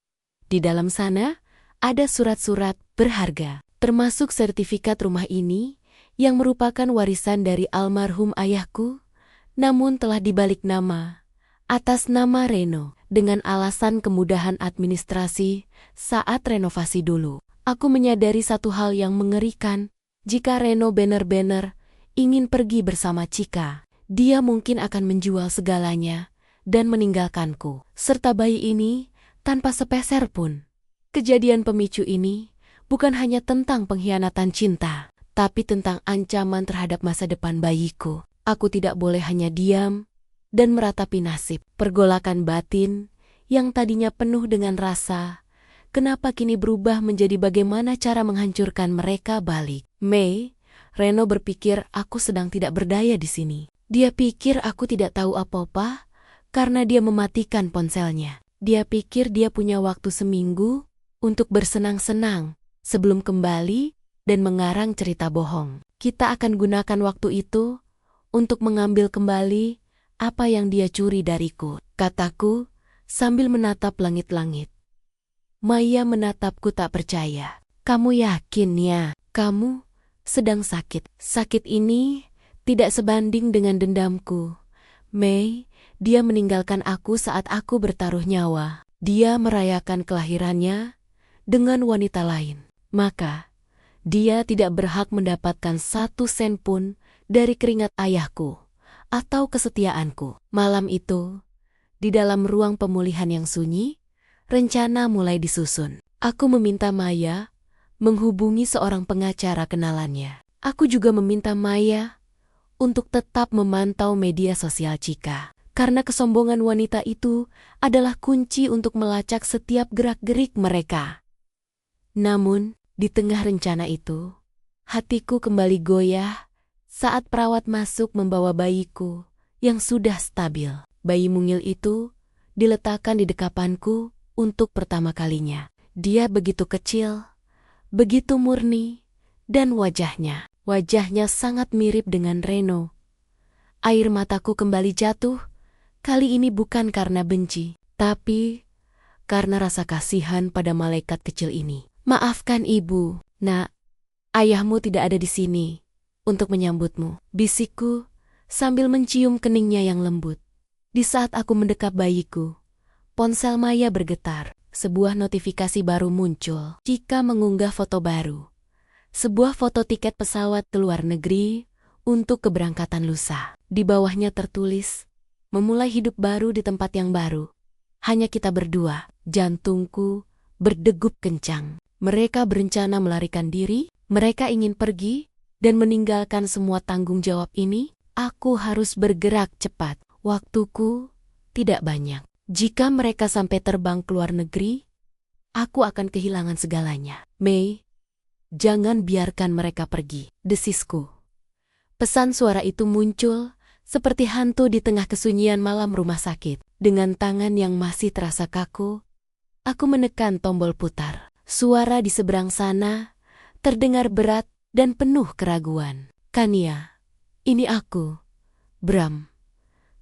Di dalam sana ada surat-surat berharga, termasuk sertifikat rumah ini yang merupakan warisan dari almarhum ayahku, namun telah dibalik nama atas nama Reno dengan alasan kemudahan administrasi saat renovasi dulu. Aku menyadari satu hal yang mengerikan. Jika Reno benar-benar ingin pergi bersama Chika, dia mungkin akan menjual segalanya dan meninggalkanku, serta bayi ini, tanpa sepeser pun. Kejadian pemicu ini bukan hanya tentang pengkhianatan cinta, tapi tentang ancaman terhadap masa depan bayiku. Aku tidak boleh hanya diam dan meratapi nasib. Pergolakan batin yang tadinya penuh dengan rasa, kenapa kini berubah menjadi bagaimana cara menghancurkan mereka balik. Mei, Reno berpikir aku sedang tidak berdaya di sini. Dia pikir aku tidak tahu apa-apa karena dia mematikan ponselnya. Dia pikir dia punya waktu seminggu untuk bersenang-senang sebelum kembali dan mengarang cerita bohong. Kita akan gunakan waktu itu untuk mengambil kembali apa yang dia curi dariku, kataku sambil menatap langit-langit. Maya menatapku tak percaya. "Kamu yakin ya? Kamu sedang sakit. Sakit ini tidak sebanding dengan dendamku. Mei, dia meninggalkan aku saat aku bertaruh nyawa. Dia merayakan kelahirannya dengan wanita lain. Maka, dia tidak berhak mendapatkan 1 sen pun dari keringat ayahku atau kesetiaanku. Malam itu, di dalam ruang pemulihan yang sunyi, rencana mulai disusun. Aku meminta Maya menghubungi seorang pengacara kenalannya. Aku juga meminta Maya untuk tetap memantau media sosial Chika. Karena kesombongan wanita itu adalah kunci untuk melacak setiap gerak-gerik mereka. Namun, di tengah rencana itu, hatiku kembali goyah saat perawat masuk membawa bayiku yang sudah stabil. Bayi mungil itu diletakkan di dekapanku untuk pertama kalinya. Dia begitu kecil, begitu murni, dan wajahnya sangat mirip dengan Reno. Air mataku kembali jatuh, kali ini bukan karena benci, tapi karena rasa kasihan pada malaikat kecil ini. Maafkan ibu, nak, ayahmu tidak ada di sini untuk menyambutmu, bisikku sambil mencium keningnya yang lembut. Di saat aku mendekap bayiku, ponsel Maya bergetar. Sebuah notifikasi baru muncul. Chika mengunggah foto baru. Sebuah foto tiket pesawat ke luar negeri untuk keberangkatan lusa. Di bawahnya tertulis, memulai hidup baru di tempat yang baru. Hanya kita berdua. Jantungku berdegup kencang. Mereka berencana melarikan diri, mereka ingin pergi, dan meninggalkan semua tanggung jawab ini. Aku harus bergerak cepat. Waktuku tidak banyak. Jika mereka sampai terbang ke luar negeri, aku akan kehilangan segalanya. Mei, jangan biarkan mereka pergi, desisku. Pesan suara itu muncul seperti hantu di tengah kesunyian malam rumah sakit. Dengan tangan yang masih terasa kaku, aku menekan tombol putar. Suara di seberang sana terdengar berat dan penuh keraguan. Kania, ini aku, Bram,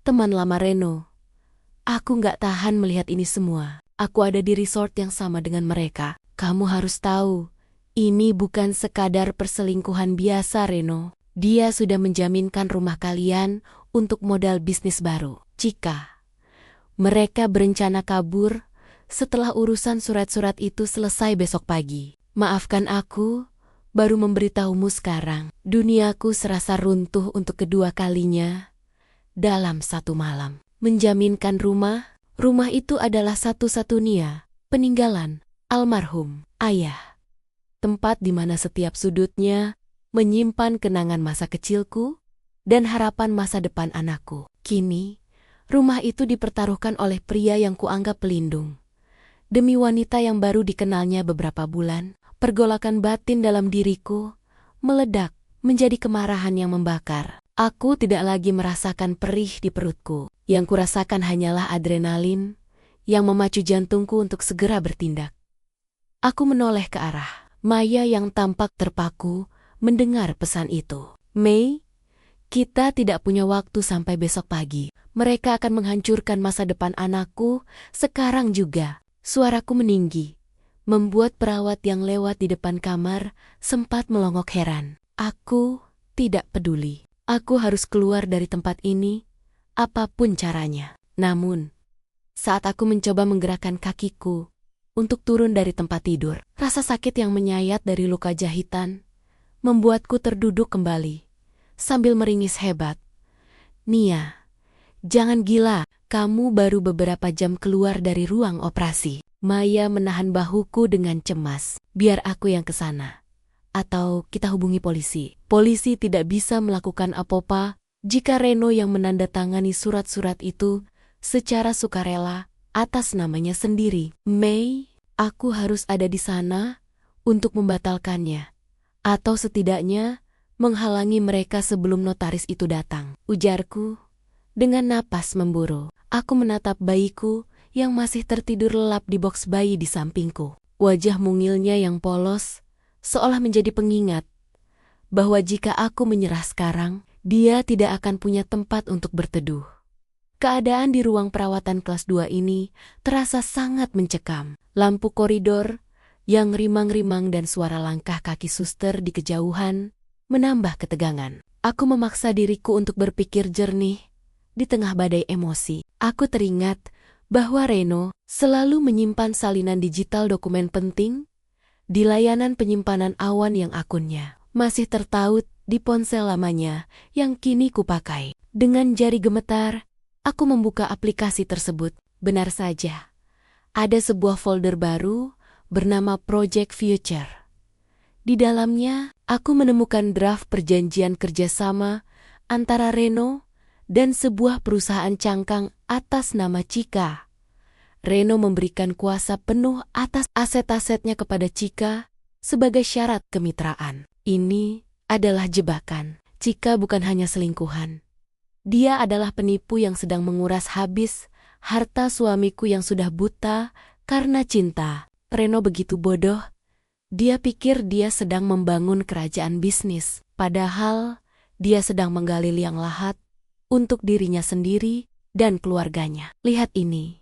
teman lama Reno. Aku nggak tahan melihat ini semua. Aku ada di resort yang sama dengan mereka. Kamu harus tahu, ini bukan sekadar perselingkuhan biasa, Reno. Dia sudah menjaminkan rumah kalian untuk modal bisnis baru. Chika, mereka berencana kabur setelah urusan surat-surat itu selesai besok pagi. Maafkan aku, baru memberitahumu sekarang. Duniaku serasa runtuh untuk kedua kalinya dalam 1 malam. Menjaminkan rumah itu adalah satu-satunya peninggalan almarhum ayah. Tempat di mana setiap sudutnya menyimpan kenangan masa kecilku dan harapan masa depan anakku. Kini, rumah itu dipertaruhkan oleh pria yang kuanggap pelindung. Demi wanita yang baru dikenalnya beberapa bulan, pergolakan batin dalam diriku meledak menjadi kemarahan yang membakar. Aku tidak lagi merasakan perih di perutku. Yang kurasakan hanyalah adrenalin yang memacu jantungku untuk segera bertindak. Aku menoleh ke arah Maya yang tampak terpaku mendengar pesan itu. Mei, kita tidak punya waktu sampai besok pagi. Mereka akan menghancurkan masa depan anakku sekarang juga. Suaraku meninggi, membuat perawat yang lewat di depan kamar sempat melongok heran. Aku tidak peduli. Aku harus keluar dari tempat ini, apapun caranya. Namun, saat aku mencoba menggerakkan kakiku untuk turun dari tempat tidur, rasa sakit yang menyayat dari luka jahitan membuatku terduduk kembali, sambil meringis hebat. Nia, jangan gila, kamu baru beberapa jam keluar dari ruang operasi. Maya menahan bahuku dengan cemas. Biar aku yang ke sana. Atau kita hubungi polisi. Polisi tidak bisa melakukan apa-apa jika Reno yang menandatangani surat-surat itu secara sukarela atas namanya sendiri. Mei, aku harus ada di sana untuk membatalkannya. Atau setidaknya menghalangi mereka sebelum notaris itu datang. Ujarku dengan napas memburu. Aku menatap bayiku yang masih tertidur lelap di boks bayi di sampingku. Wajah mungilnya yang polos seolah menjadi pengingat bahwa jika aku menyerah sekarang, dia tidak akan punya tempat untuk berteduh. Keadaan di ruang perawatan kelas 2 ini terasa sangat mencekam. Lampu koridor yang rimang-rimang dan suara langkah kaki suster di kejauhan menambah ketegangan. Aku memaksa diriku untuk berpikir jernih di tengah badai emosi. Aku teringat bahwa Reno selalu menyimpan salinan digital dokumen penting di layanan penyimpanan awan yang akunnya masih tertaut di ponsel lamanya yang kini kupakai. Dengan jari gemetar, aku membuka aplikasi tersebut. Benar saja, ada sebuah folder baru bernama Project Future. Di dalamnya, aku menemukan draft perjanjian kerjasama antara Reno dan sebuah perusahaan cangkang atas nama Chika. Reno memberikan kuasa penuh atas aset-asetnya kepada Chika sebagai syarat kemitraan. Ini adalah jebakan. Chika bukan hanya selingkuhan. Dia adalah penipu yang sedang menguras habis harta suamiku yang sudah buta karena cinta. Reno begitu bodoh. Dia pikir dia sedang membangun kerajaan bisnis, padahal dia sedang menggali liang lahat untuk dirinya sendiri dan keluarganya. Lihat ini,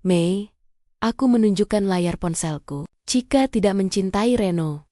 Mei. Aku menunjukkan layar ponselku. Chika tidak mencintai Reno.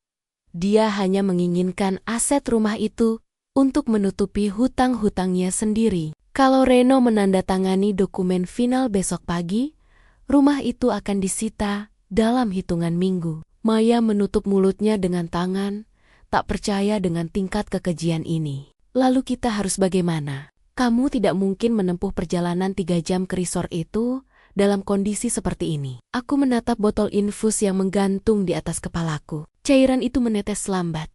Dia hanya menginginkan aset rumah itu untuk menutupi hutang-hutangnya sendiri. Kalau Reno menandatangani dokumen final besok pagi, rumah itu akan disita dalam hitungan minggu. Maya menutup mulutnya dengan tangan, tak percaya dengan tingkat kekejian ini. Lalu kita harus bagaimana? Kamu tidak mungkin menempuh perjalanan 3 jam ke resort itu dalam kondisi seperti ini. Aku menatap botol infus yang menggantung di atas kepalaku. Cairan itu menetes lambat,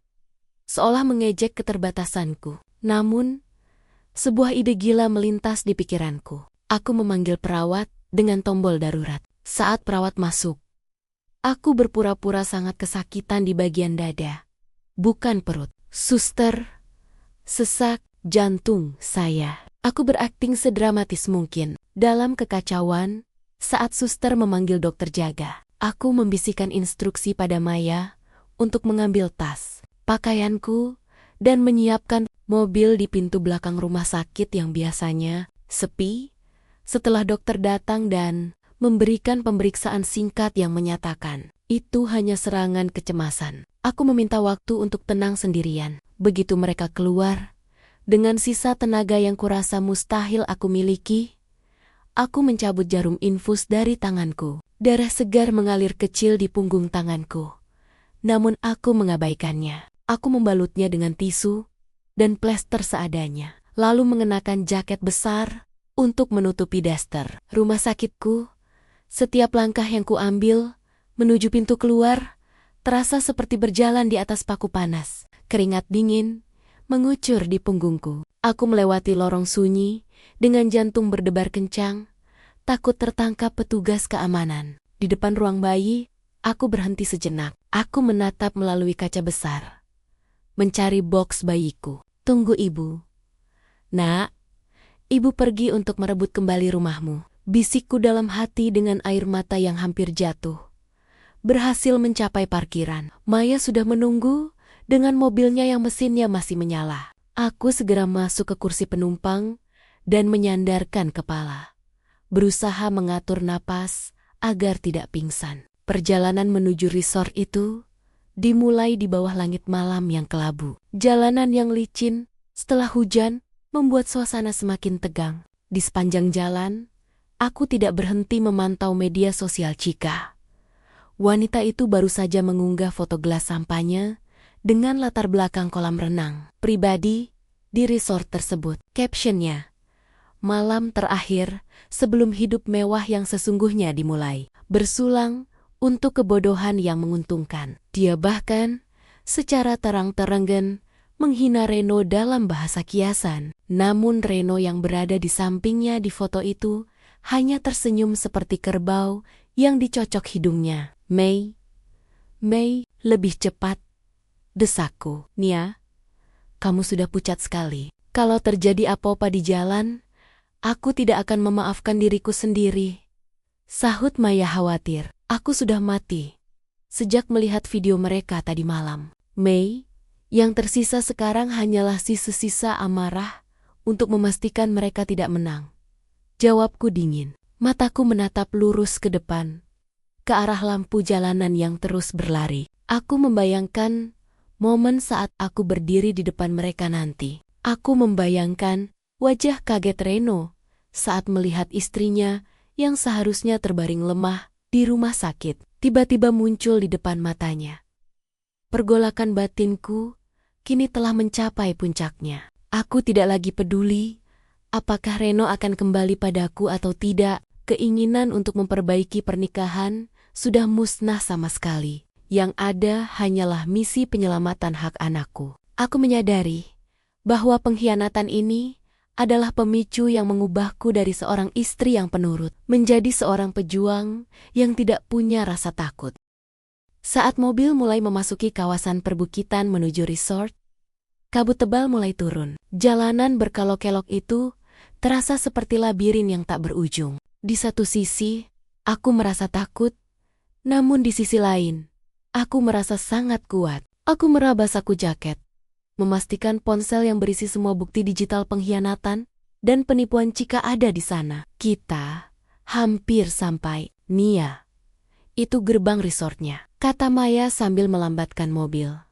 seolah mengejek keterbatasanku. Namun, sebuah ide gila melintas di pikiranku. Aku memanggil perawat dengan tombol darurat. Saat perawat masuk, aku berpura-pura sangat kesakitan di bagian dada, bukan perut. Suster, sesak jantung saya. Aku berakting sedramatis mungkin. Dalam kekacauan, saat suster memanggil dokter jaga, aku membisikkan instruksi pada Maya untuk mengambil tas, pakaianku, dan menyiapkan mobil di pintu belakang rumah sakit yang biasanya sepi. Setelah dokter datang dan memberikan pemeriksaan singkat yang menyatakan itu hanya serangan kecemasan, aku meminta waktu untuk tenang sendirian. Begitu mereka keluar, dengan sisa tenaga yang kurasa mustahil aku miliki, aku mencabut jarum infus dari tanganku. Darah segar mengalir kecil di punggung tanganku. Namun aku mengabaikannya. Aku membalutnya dengan tisu dan plester seadanya, lalu mengenakan jaket besar untuk menutupi daster. Rumah sakitku, setiap langkah yang kuambil menuju pintu keluar, terasa seperti berjalan di atas paku panas. Keringat dingin mengucur di punggungku. Aku melewati lorong sunyi dengan jantung berdebar kencang, takut tertangkap petugas keamanan. Di depan ruang bayi, aku berhenti sejenak. Aku menatap melalui kaca besar, mencari boks bayiku. Tunggu ibu. Nak, ibu pergi untuk merebut kembali rumahmu. Bisikku dalam hati dengan air mata yang hampir jatuh. Berhasil mencapai parkiran. Maya sudah menunggu dengan mobilnya yang mesinnya masih menyala. Aku segera masuk ke kursi penumpang dan menyandarkan kepala, berusaha mengatur napas agar tidak pingsan. Perjalanan menuju resort itu dimulai di bawah langit malam yang kelabu. Jalanan yang licin setelah hujan membuat suasana semakin tegang. Di sepanjang jalan, aku tidak berhenti memantau media sosial Chika. Wanita itu baru saja mengunggah foto gelas sampahnya dengan latar belakang kolam renang pribadi di resort tersebut. Captionnya, "Malam terakhir sebelum hidup mewah yang sesungguhnya dimulai. Bersulang untuk kebodohan yang menguntungkan." Dia bahkan secara terang-terangan menghina Reno dalam bahasa kiasan. Namun Reno yang berada di sampingnya di foto itu hanya tersenyum seperti kerbau yang dicocok hidungnya. Mei, lebih cepat, desakku. Nia, kamu sudah pucat sekali. Kalau terjadi apa-apa di jalan, aku tidak akan memaafkan diriku sendiri, sahut Maya khawatir. Aku sudah mati sejak melihat video mereka tadi malam. Mei, yang tersisa sekarang hanyalah sisa-sisa amarah untuk memastikan mereka tidak menang. Jawabku dingin. Mataku menatap lurus ke depan, ke arah lampu jalanan yang terus berlari. Aku membayangkan momen saat aku berdiri di depan mereka nanti. Aku membayangkan wajah kaget Reno saat melihat istrinya yang seharusnya terbaring lemah di rumah sakit, tiba-tiba muncul di depan matanya. Pergolakan batinku kini telah mencapai puncaknya. Aku tidak lagi peduli apakah Reno akan kembali padaku atau tidak. Keinginan untuk memperbaiki pernikahan sudah musnah sama sekali. Yang ada hanyalah misi penyelamatan hak anakku. Aku menyadari bahwa pengkhianatan ini adalah pemicu yang mengubahku dari seorang istri yang penurut menjadi seorang pejuang yang tidak punya rasa takut. Saat mobil mulai memasuki kawasan perbukitan menuju resort, kabut tebal mulai turun. Jalanan berkelok-kelok itu terasa seperti labirin yang tak berujung. Di satu sisi, aku merasa takut, namun di sisi lain, aku merasa sangat kuat. Aku meraba saku jaket, memastikan ponsel yang berisi semua bukti digital pengkhianatan dan penipuan Chika ada di sana. Kita hampir sampai. Nia, itu gerbang resortnya, kata Maya sambil melambatkan mobil.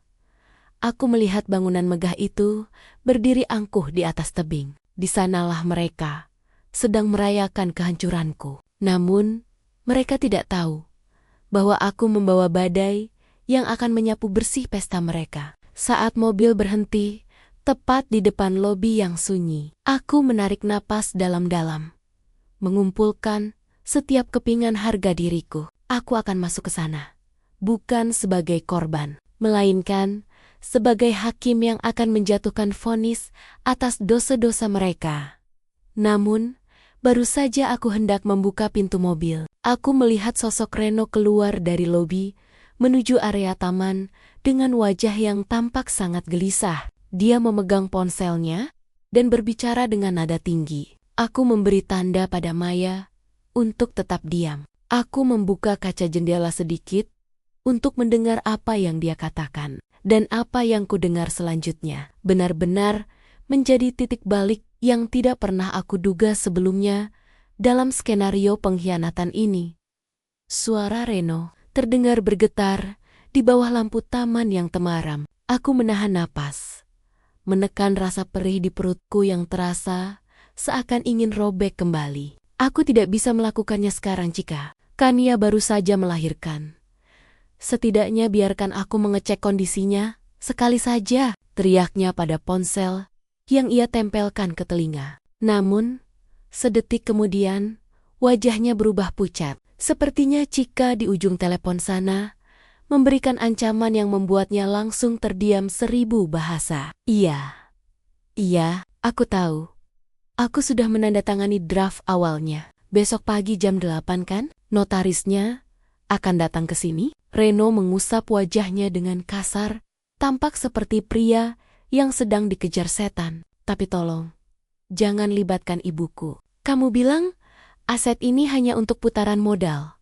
Aku melihat bangunan megah itu berdiri angkuh di atas tebing. Di sanalah mereka sedang merayakan kehancuranku. Namun, mereka tidak tahu bahwa aku membawa badai yang akan menyapu bersih pesta mereka. Saat mobil berhenti, tepat di depan lobi yang sunyi, aku menarik napas dalam-dalam, mengumpulkan setiap kepingan harga diriku. Aku akan masuk ke sana, bukan sebagai korban, melainkan sebagai hakim yang akan menjatuhkan vonis atas dosa-dosa mereka. Namun, baru saja aku hendak membuka pintu mobil, aku melihat sosok Reno keluar dari lobi menuju area taman dengan wajah yang tampak sangat gelisah. Dia memegang ponselnya dan berbicara dengan nada tinggi. Aku memberi tanda pada Maya untuk tetap diam. Aku membuka kaca jendela sedikit untuk mendengar apa yang dia katakan. Dan apa yang kudengar selanjutnya benar-benar menjadi titik balik yang tidak pernah aku duga sebelumnya dalam skenario pengkhianatan ini. Suara Reno terdengar bergetar di bawah lampu taman yang temaram. Aku menahan napas, menekan rasa perih di perutku yang terasa seakan ingin robek kembali. Aku tidak bisa melakukannya sekarang Chika. Kania baru saja melahirkan. Setidaknya biarkan aku mengecek kondisinya, sekali saja, teriaknya pada ponsel yang ia tempelkan ke telinga. Namun, sedetik kemudian, wajahnya berubah pucat. Sepertinya Chika di ujung telepon sana memberikan ancaman yang membuatnya langsung terdiam 1000 bahasa. Iya, aku tahu. Aku sudah menandatangani draft awalnya. Besok pagi jam 8 kan? Notarisnya akan datang ke sini? Reno mengusap wajahnya dengan kasar, tampak seperti pria yang sedang dikejar setan. Tapi tolong, jangan libatkan ibuku. Kamu bilang aset ini hanya untuk putaran modal,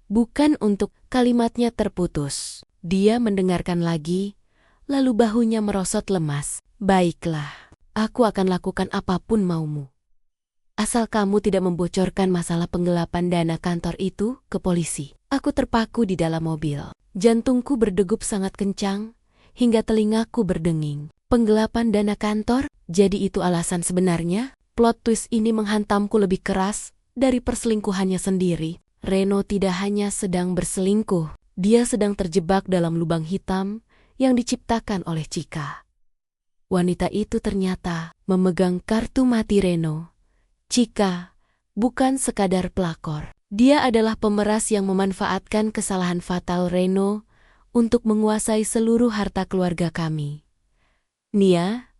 bukan untuk. Kalimatnya terputus. Dia mendengarkan lagi, lalu bahunya merosot lemas. Baiklah, aku akan lakukan apapun maumu. Asal kamu tidak membocorkan masalah penggelapan dana kantor itu ke polisi. Aku terpaku di dalam mobil. Jantungku berdegup sangat kencang, hingga telingaku berdenging. Penggelapan dana kantor? Jadi itu alasan sebenarnya? Plot twist ini menghantamku lebih keras dari perselingkuhannya sendiri. Reno tidak hanya sedang berselingkuh, dia sedang terjebak dalam lubang hitam yang diciptakan oleh Chika. Wanita itu ternyata memegang kartu mati Reno. Chika bukan sekadar pelakor. Dia adalah pemeras yang memanfaatkan kesalahan fatal Reno untuk menguasai seluruh harta keluarga kami. Nia,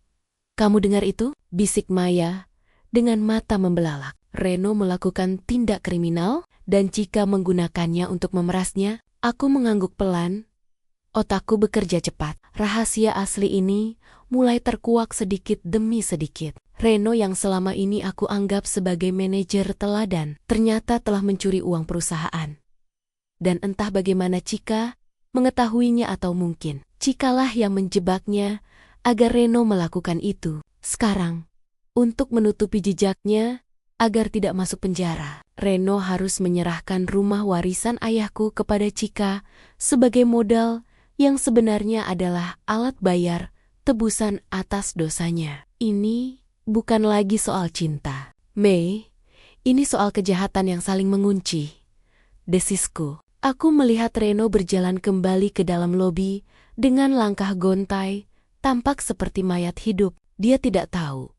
kamu dengar itu? Bisik Maya dengan mata membelalak. Reno melakukan tindak kriminal dan Chika menggunakannya untuk memerasnya. Aku mengangguk pelan. Otakku bekerja cepat. Rahasia asli ini mulai terkuak sedikit demi sedikit. Reno yang selama ini aku anggap sebagai manajer teladan, ternyata telah mencuri uang perusahaan. Dan entah bagaimana Chika mengetahuinya atau mungkin Chikalah yang menjebaknya agar Reno melakukan itu. Sekarang, untuk menutupi jejaknya agar tidak masuk penjara, Reno harus menyerahkan rumah warisan ayahku kepada Chika sebagai modal yang sebenarnya adalah alat bayar tebusan atas dosanya. Ini bukan lagi soal cinta, Mei. Ini soal kejahatan yang saling mengunci. Desisku. Aku melihat Reno berjalan kembali ke dalam lobi dengan langkah gontai, tampak seperti mayat hidup. Dia tidak tahu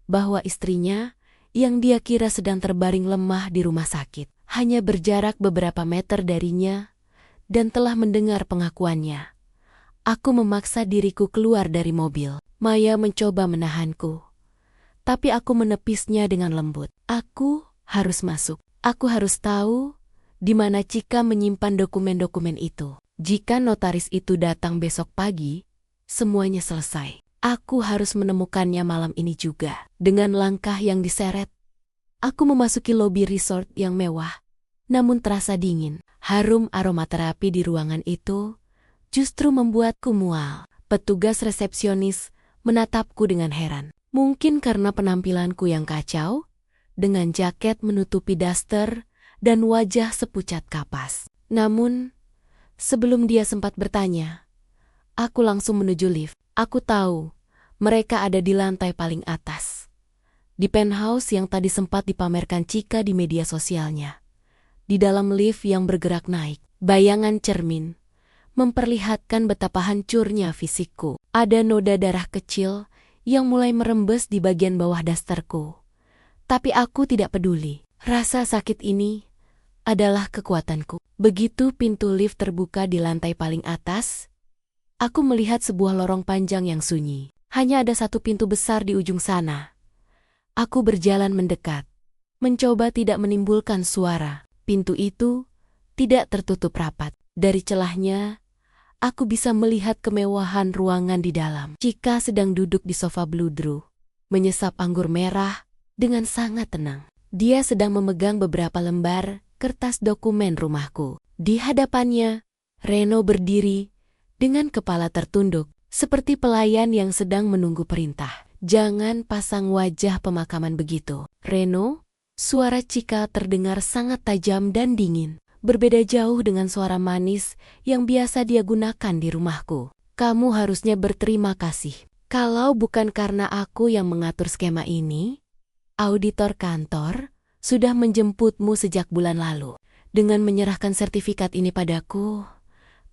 bahwa istrinya, yang dia kira sedang terbaring lemah di rumah sakit, hanya berjarak beberapa meter darinya dan telah mendengar pengakuannya. Aku memaksa diriku keluar dari mobil. Maya mencoba menahanku, tapi aku menepisnya dengan lembut. Aku harus masuk. Aku harus tahu di mana Chika menyimpan dokumen-dokumen itu. Jika notaris itu datang besok pagi, semuanya selesai. Aku harus menemukannya malam ini juga. Dengan langkah yang diseret, aku memasuki lobi resort yang mewah, namun terasa dingin. Harum aromaterapi di ruangan itu justru membuatku mual. Petugas resepsionis menatapku dengan heran. Mungkin karena penampilanku yang kacau, dengan jaket menutupi daster dan wajah sepucat kapas. Namun, sebelum dia sempat bertanya, aku langsung menuju lift. Aku tahu, mereka ada di lantai paling atas. Di penthouse yang tadi sempat dipamerkan Chika di media sosialnya. Di dalam lift yang bergerak naik, bayangan cermin memperlihatkan betapa hancurnya fisikku. Ada noda darah kecil yang mulai merembes di bagian bawah dasterku. Tapi aku tidak peduli. Rasa sakit ini adalah kekuatanku. Begitu pintu lift terbuka di lantai paling atas, aku melihat sebuah lorong panjang yang sunyi. Hanya ada satu pintu besar di ujung sana. Aku berjalan mendekat, mencoba tidak menimbulkan suara. Pintu itu tidak tertutup rapat. Dari celahnya, aku bisa melihat kemewahan ruangan di dalam. Chika sedang duduk di sofa bludru, menyesap anggur merah dengan sangat tenang. Dia sedang memegang beberapa lembar kertas dokumen rumahku. Di hadapannya, Reno berdiri dengan kepala tertunduk, seperti pelayan yang sedang menunggu perintah. Jangan pasang wajah pemakaman begitu, Reno. Suara Chika terdengar sangat tajam dan dingin, berbeda jauh dengan suara manis yang biasa dia gunakan di rumahku. Kamu harusnya berterima kasih. Kalau bukan karena aku yang mengatur skema ini, auditor kantor sudah menjemputmu sejak bulan lalu. Dengan menyerahkan sertifikat ini padaku,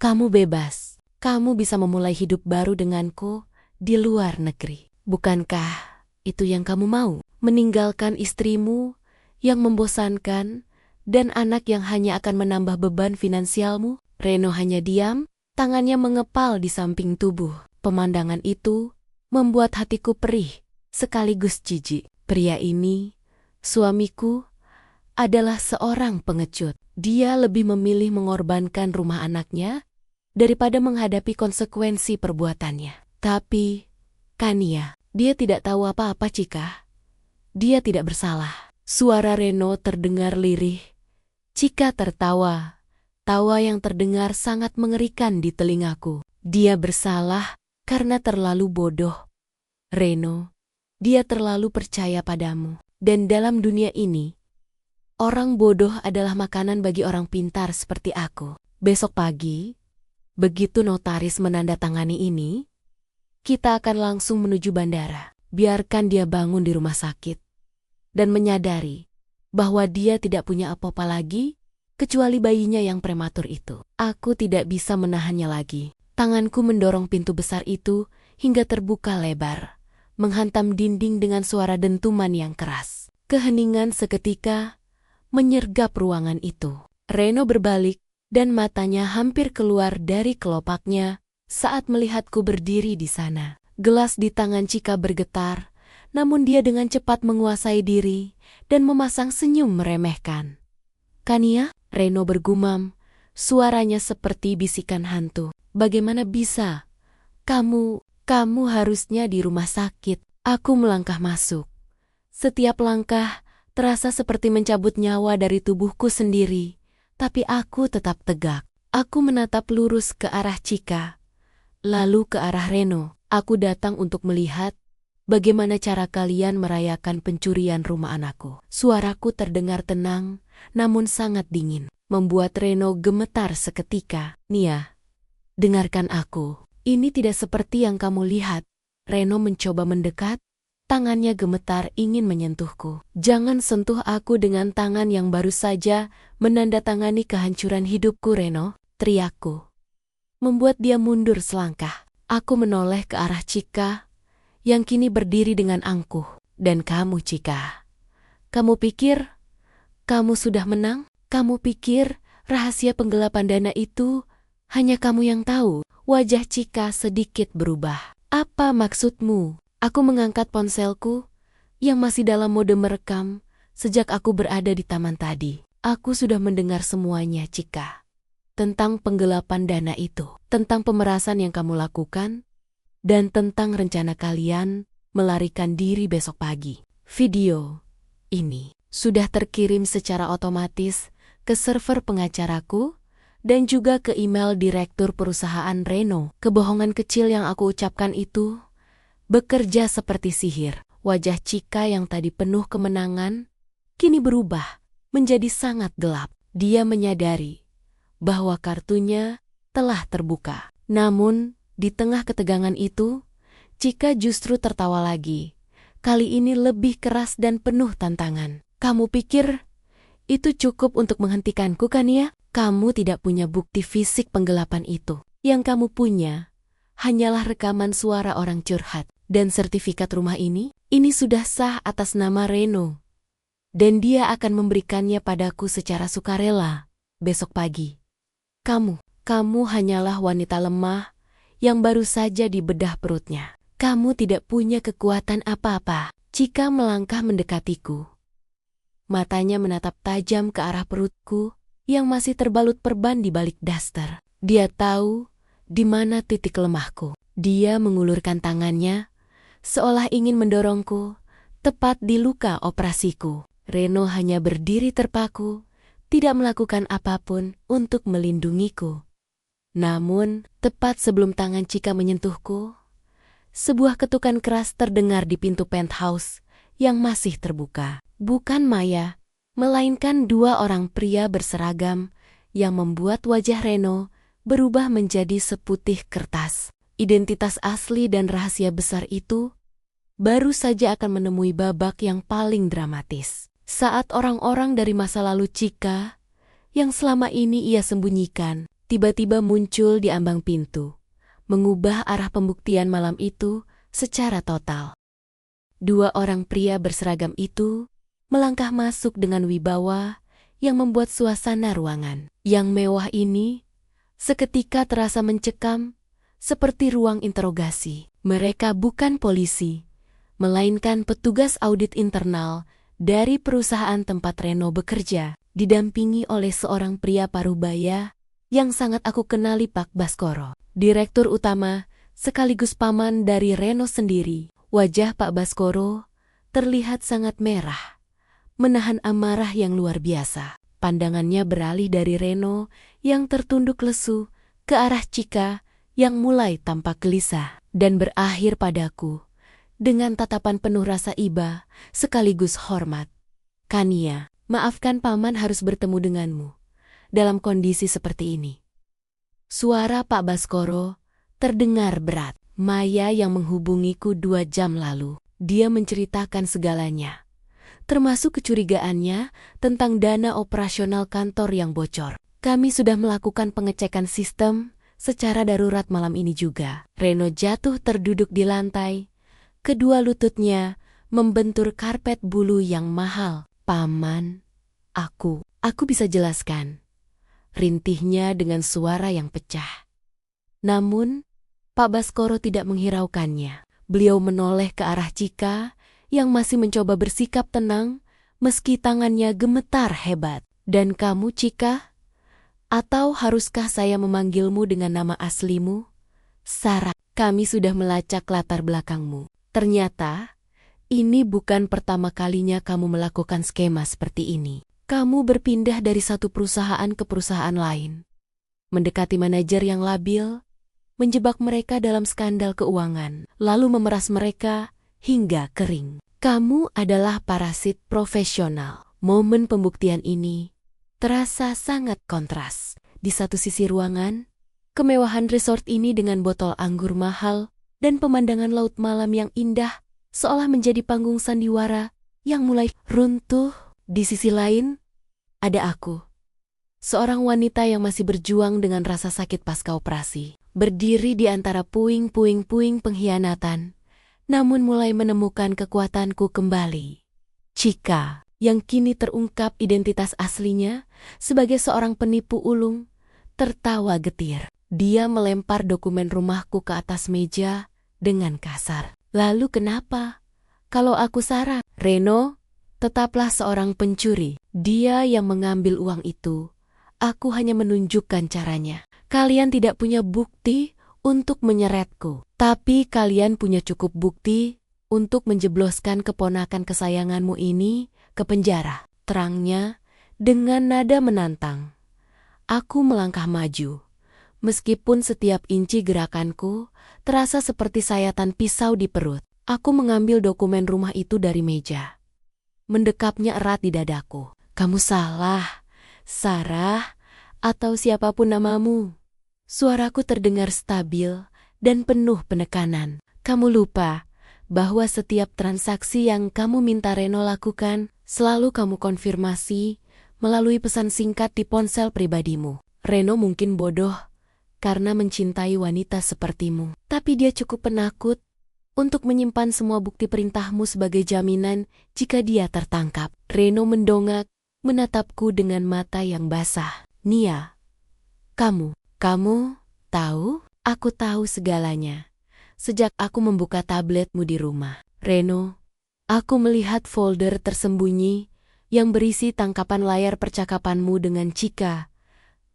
kamu bebas. Kamu bisa memulai hidup baru denganku di luar negeri. Bukankah itu yang kamu mau? Meninggalkan istrimu yang membosankan dan anak yang hanya akan menambah beban finansialmu? Reno hanya diam, tangannya mengepal di samping tubuh. Pemandangan itu membuat hatiku perih, sekaligus jijik. Pria ini, suamiku, adalah seorang pengecut. Dia lebih memilih mengorbankan rumah anaknya daripada menghadapi konsekuensi perbuatannya. Tapi, Kania, dia tidak tahu apa-apa, Chika. Dia tidak bersalah. Suara Reno terdengar lirih. Chika tertawa. Tawa yang terdengar sangat mengerikan di telingaku. Dia bersalah karena terlalu bodoh. Reno, dia terlalu percaya padamu. Dan dalam dunia ini, orang bodoh adalah makanan bagi orang pintar seperti aku. Besok pagi, begitu notaris menandatangani ini, kita akan langsung menuju bandara. Biarkan dia bangun di rumah sakit dan menyadari bahwa dia tidak punya apa-apa lagi kecuali bayinya yang prematur itu. Aku tidak bisa menahannya lagi. Tanganku mendorong pintu besar itu hingga terbuka lebar, menghantam dinding dengan suara dentuman yang keras. Keheningan seketika menyergap ruangan itu. Reno berbalik dan matanya hampir keluar dari kelopaknya saat melihatku berdiri di sana. Gelas di tangan Chika bergetar, namun dia dengan cepat menguasai diri dan memasang senyum meremehkan. Kania, Reno bergumam, suaranya seperti bisikan hantu. Bagaimana bisa? Kamu harusnya di rumah sakit. Aku melangkah masuk. Setiap langkah terasa seperti mencabut nyawa dari tubuhku sendiri, tapi aku tetap tegak. Aku menatap lurus ke arah Chika, lalu ke arah Reno. Aku datang untuk melihat bagaimana cara kalian merayakan pencurian rumah anakku. Suaraku terdengar tenang, namun sangat dingin, membuat Reno gemetar seketika. Nia, dengarkan aku. Ini tidak seperti yang kamu lihat. Reno mencoba mendekat, Tangannya gemetar ingin menyentuhku. "Jangan sentuh aku dengan tangan yang baru saja menandatangani kehancuran hidupku, Reno," teriakku. Membuat dia mundur selangkah. Aku menoleh ke arah Chika, yang kini berdiri dengan angkuh. "Dan kamu, Chika, kamu pikir kamu sudah menang? Kamu pikir rahasia penggelapan dana itu hanya kamu yang tahu?" Wajah Chika sedikit berubah. "Apa maksudmu?" Aku mengangkat ponselku yang masih dalam mode merekam sejak aku berada di taman tadi. "Aku sudah mendengar semuanya, Chika. Tentang penggelapan dana itu, tentang pemerasan yang kamu lakukan, dan tentang rencana kalian melarikan diri besok pagi. Video ini sudah terkirim secara otomatis ke server pengacaraku dan juga ke email direktur perusahaan Reno. Kebohongan kecil yang aku ucapkan itu bekerja seperti sihir." Wajah Chika yang tadi penuh kemenangan kini berubah menjadi sangat gelap. Dia menyadari bahwa kartunya telah terbuka. Namun, di tengah ketegangan itu, Chika justru tertawa lagi. Kali ini lebih keras dan penuh tantangan. "Kamu pikir itu cukup untuk menghentikanku, kan ya? Kamu tidak punya bukti fisik penggelapan itu. Yang kamu punya hanyalah rekaman suara orang curhat. Dan sertifikat rumah ini sudah sah atas nama Reno. Dan dia akan memberikannya padaku secara sukarela besok pagi. Kamu hanyalah wanita lemah yang baru saja dibedah perutnya. Kamu tidak punya kekuatan apa-apa." Chika melangkah mendekatiku. Matanya menatap tajam ke arah perutku yang masih terbalut perban di balik daster. Dia tahu di mana titik lemahku. Dia mengulurkan tangannya seolah ingin mendorongku tepat di luka operasiku. Reno hanya berdiri terpaku, tidak melakukan apapun untuk melindungiku. Namun, tepat sebelum tangan Chika menyentuhku, sebuah ketukan keras terdengar di pintu penthouse yang masih terbuka. Bukan Maya, melainkan dua orang pria berseragam yang membuat wajah Reno berubah menjadi seputih kertas. Identitas asli dan rahasia besar itu baru saja akan menemui babak yang paling dramatis. Saat orang-orang dari masa lalu Chika, yang selama ini ia sembunyikan, tiba-tiba muncul di ambang pintu, mengubah arah pembuktian malam itu secara total. Dua orang pria berseragam itu melangkah masuk dengan wibawa yang membuat suasana ruangan yang mewah ini seketika terasa mencekam seperti ruang interogasi. Mereka bukan polisi, melainkan petugas audit internal dari perusahaan tempat Reno bekerja, didampingi oleh seorang pria parubaya yang sangat aku kenali, Pak Baskoro, direktur utama sekaligus paman dari Reno sendiri. Wajah Pak Baskoro terlihat sangat merah, menahan amarah yang luar biasa. Pandangannya beralih dari Reno yang tertunduk lesu ke arah Chika yang mulai tampak gelisah dan berakhir padaku dengan tatapan penuh rasa iba sekaligus hormat. "Kania, maafkan paman harus bertemu denganmu dalam kondisi seperti ini." Suara Pak Baskoro terdengar berat. Maya yang menghubungiku 2 jam lalu. Dia menceritakan segalanya, termasuk kecurigaannya tentang dana operasional kantor yang bocor. "Kami sudah melakukan pengecekan sistem secara darurat malam ini juga." Reno jatuh terduduk di lantai. Kedua lututnya membentur karpet bulu yang mahal. "Paman, aku bisa jelaskan," rintihnya dengan suara yang pecah. Namun, Pak Baskoro tidak menghiraukannya. Beliau menoleh ke arah Chika yang masih mencoba bersikap tenang meski tangannya gemetar hebat. "Dan kamu, Chika? Atau haruskah saya memanggilmu dengan nama aslimu?" "Sarah, kami sudah melacak latar belakangmu. Ternyata, ini bukan pertama kalinya kamu melakukan skema seperti ini. Kamu berpindah dari satu perusahaan ke perusahaan lain, mendekati manajer yang labil, menjebak mereka dalam skandal keuangan, lalu memeras mereka hingga kering. Kamu adalah parasit profesional." Momen pembuktian ini terasa sangat kontras. Di satu sisi ruangan, kemewahan resort ini dengan botol anggur mahal dan pemandangan laut malam yang indah seolah menjadi panggung sandiwara yang mulai runtuh. Di sisi lain, ada aku, seorang wanita yang masih berjuang dengan rasa sakit pasca operasi, berdiri di antara puing-puing pengkhianatan, namun mulai menemukan kekuatanku kembali. Chika, yang kini terungkap identitas aslinya sebagai seorang penipu ulung, tertawa getir. Dia melempar dokumen rumahku ke atas meja dengan kasar. Lalu kenapa? Kalau aku Sarah, Reno, tetaplah seorang pencuri. Dia yang mengambil uang itu. Aku hanya menunjukkan caranya. Kalian tidak punya bukti untuk menyeretku. Tapi kalian punya cukup bukti untuk menjebloskan keponakan kesayanganmu ini ke penjara. Terangnya dengan nada menantang. Aku melangkah maju. Meskipun setiap inci gerakanku terasa seperti sayatan pisau di perut. Aku mengambil dokumen rumah itu dari meja. Mendekapnya erat di dadaku. Kamu salah, Sarah, atau siapapun namamu. Suaraku terdengar stabil dan penuh penekanan. Kamu lupa bahwa setiap transaksi yang kamu minta Reno lakukan, selalu kamu konfirmasi melalui pesan singkat di ponsel pribadimu. Reno mungkin bodoh karena mencintai wanita sepertimu. Tapi dia cukup penakut untuk menyimpan semua bukti perintahmu sebagai jaminan jika dia tertangkap. Reno mendongak, menatapku dengan mata yang basah. Nia, kamu tahu? Aku tahu segalanya. Sejak aku membuka tabletmu di rumah. Reno, aku melihat folder tersembunyi yang berisi tangkapan layar percakapanmu dengan Chika.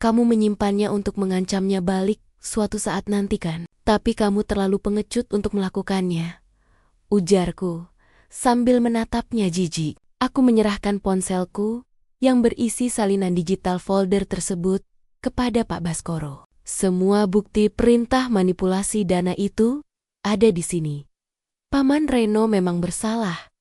Kamu menyimpannya untuk mengancamnya balik suatu saat nanti kan? Tapi kamu terlalu pengecut untuk melakukannya, ujarku, sambil menatapnya jijik. Aku menyerahkan ponselku yang berisi salinan digital folder tersebut kepada Pak Baskoro. Semua bukti perintah manipulasi dana itu ada di sini. Paman Reno memang bersalah,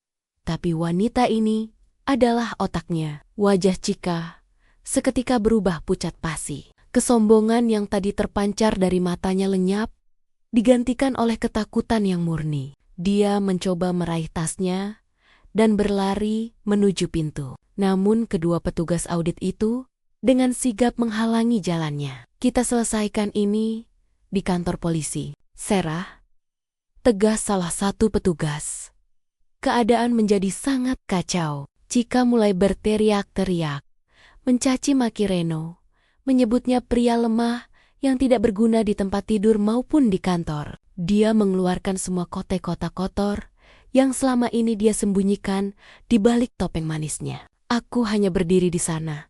tapi wanita ini adalah otaknya. Wajah Chika seketika berubah pucat pasi. Kesombongan yang tadi terpancar dari matanya lenyap, digantikan oleh ketakutan yang murni. Dia mencoba meraih tasnya dan berlari menuju pintu. Namun kedua petugas audit itu dengan sigap menghalangi jalannya. Kita selesaikan ini di kantor polisi, Sarah, tegas salah satu petugas. Keadaan menjadi sangat kacau. Chika mulai berteriak-teriak, mencaci maki Reno, menyebutnya pria lemah yang tidak berguna di tempat tidur maupun di kantor. Dia mengeluarkan semua kotak-kotak kotor yang selama ini dia sembunyikan di balik topeng manisnya. Aku hanya berdiri di sana,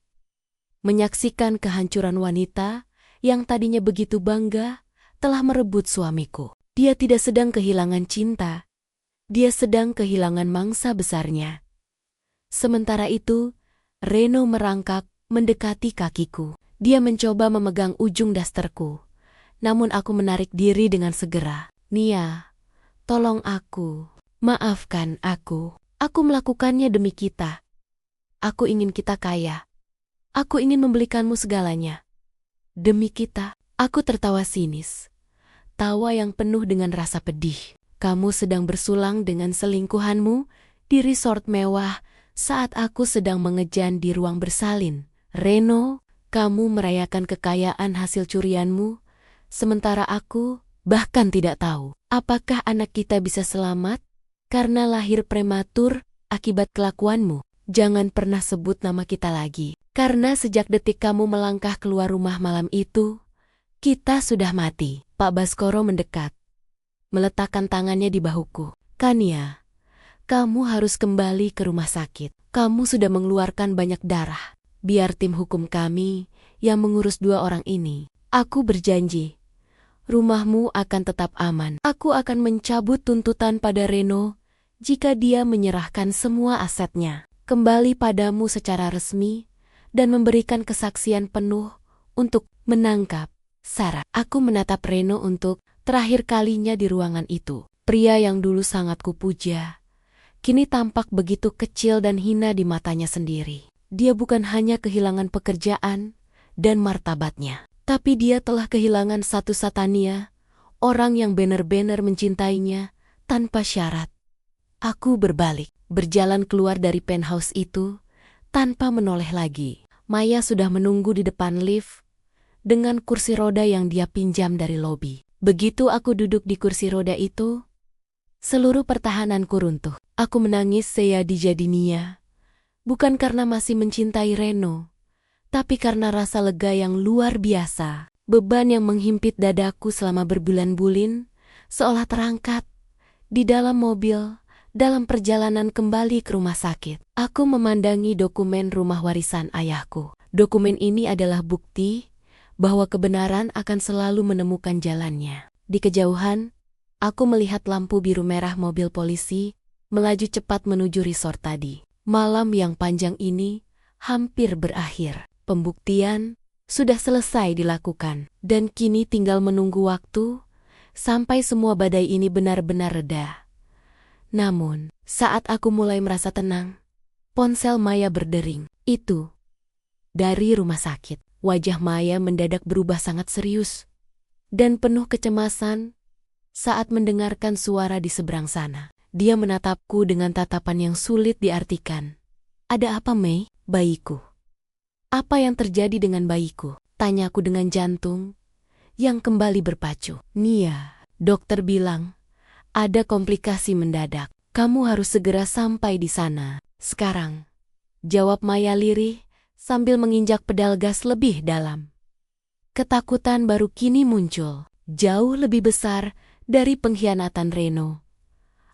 menyaksikan kehancuran wanita yang tadinya begitu bangga telah merebut suamiku. Dia tidak sedang kehilangan cinta, dia sedang kehilangan mangsa besarnya. Sementara itu, Reno merangkak mendekati kakiku. Dia mencoba memegang ujung dasterku, namun aku menarik diri dengan segera. Nia, tolong aku. Maafkan aku. Aku melakukannya demi kita. Aku ingin kita kaya. Aku ingin membelikanmu segalanya. Demi kita. Aku tertawa sinis. Tawa yang penuh dengan rasa pedih. Kamu sedang bersulang dengan selingkuhanmu di resort mewah saat aku sedang mengejan di ruang bersalin. Reno, kamu merayakan kekayaan hasil curianmu, sementara aku bahkan tidak tahu apakah anak kita bisa selamat karena lahir prematur akibat kelakuanmu. Jangan pernah sebut nama kita lagi, karena sejak detik kamu melangkah keluar rumah malam itu, kita sudah mati. Pak Baskoro mendekat, meletakkan tangannya di bahuku. Kania, kamu harus kembali ke rumah sakit. Kamu sudah mengeluarkan banyak darah. Biar tim hukum kami yang mengurus dua orang ini. Aku berjanji, rumahmu akan tetap aman. Aku akan mencabut tuntutan pada Reno jika dia menyerahkan semua asetnya kembali padamu secara resmi dan memberikan kesaksian penuh untuk menangkap Sarah. Aku menatap Reno untuk terakhir kalinya di ruangan itu. Pria yang dulu sangat kupuja, kini tampak begitu kecil dan hina di matanya sendiri. Dia bukan hanya kehilangan pekerjaan dan martabatnya, tapi dia telah kehilangan satu-satunya orang yang benar-benar mencintainya tanpa syarat. Aku berbalik, berjalan keluar dari penthouse itu, tanpa menoleh lagi. Maya sudah menunggu di depan lift, dengan kursi roda yang dia pinjam dari lobi. Begitu aku duduk di kursi roda itu, seluruh pertahananku runtuh. Aku menangis sejadi-jadinya, bukan karena masih mencintai Reno, tapi karena rasa lega yang luar biasa. Beban yang menghimpit dadaku selama berbulan-bulan, seolah terangkat di dalam mobil, dalam perjalanan kembali ke rumah sakit. Aku memandangi dokumen rumah warisan ayahku. Dokumen ini adalah bukti bahwa kebenaran akan selalu menemukan jalannya. Di kejauhan, aku melihat lampu biru merah mobil polisi melaju cepat menuju resort tadi. Malam yang panjang ini hampir berakhir. Pembuktian sudah selesai dilakukan, dan kini tinggal menunggu waktu sampai semua badai ini benar-benar reda. Namun, saat aku mulai merasa tenang, ponsel Maya berdering. Itu dari rumah sakit. Wajah Maya mendadak berubah sangat serius dan penuh kecemasan saat mendengarkan suara di seberang sana. Dia menatapku dengan tatapan yang sulit diartikan. "Ada apa, Mei, bayiku? Apa yang terjadi dengan bayiku?" Tanyaku dengan jantung yang kembali berpacu. "Nia, dokter bilang ada komplikasi mendadak. Kamu harus segera sampai di sana sekarang," jawab Maya lirih sambil menginjak pedal gas lebih dalam. Ketakutan baru kini muncul, jauh lebih besar dari pengkhianatan Reno.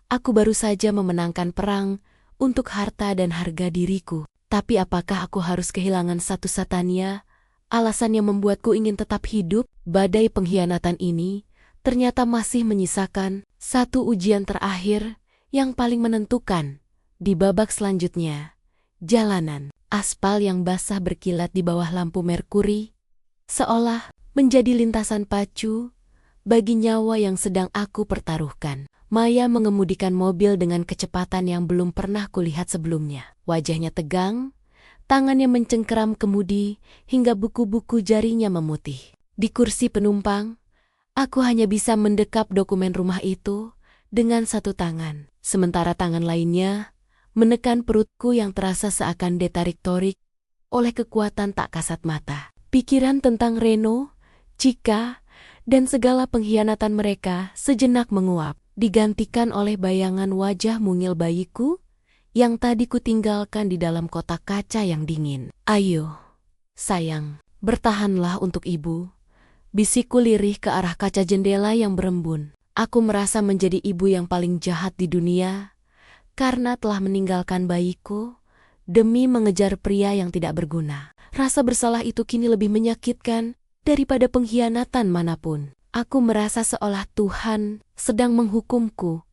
Aku baru saja memenangkan perang untuk harta dan harga diriku. Tapi apakah aku harus kehilangan satu-satunya alasan yang membuatku ingin tetap hidup? Badai pengkhianatan ini ternyata masih menyisakan satu ujian terakhir yang paling menentukan. Di babak selanjutnya, jalanan aspal yang basah berkilat di bawah lampu merkuri, seolah menjadi lintasan pacu bagi nyawa yang sedang aku pertaruhkan. Maya mengemudikan mobil dengan kecepatan yang belum pernah kulihat sebelumnya. Wajahnya tegang, tangannya mencengkeram kemudi hingga buku-buku jarinya memutih. Di kursi penumpang, aku hanya bisa mendekap dokumen rumah itu dengan satu tangan, sementara tangan lainnya menekan perutku yang terasa seakan ditarik-tarik oleh kekuatan tak kasat mata. Pikiran tentang Reno, Cika, dan segala pengkhianatan mereka sejenak menguap, digantikan oleh bayangan wajah mungil bayiku yang tadi kutinggalkan di dalam kotak kaca yang dingin. "Ayo, sayang, bertahanlah untuk ibu," bisikku lirih ke arah kaca jendela yang berembun. Aku merasa menjadi ibu yang paling jahat di dunia karena telah meninggalkan bayiku demi mengejar pria yang tidak berguna. Rasa bersalah itu kini lebih menyakitkan daripada pengkhianatan manapun. Aku merasa seolah Tuhan sedang menghukumku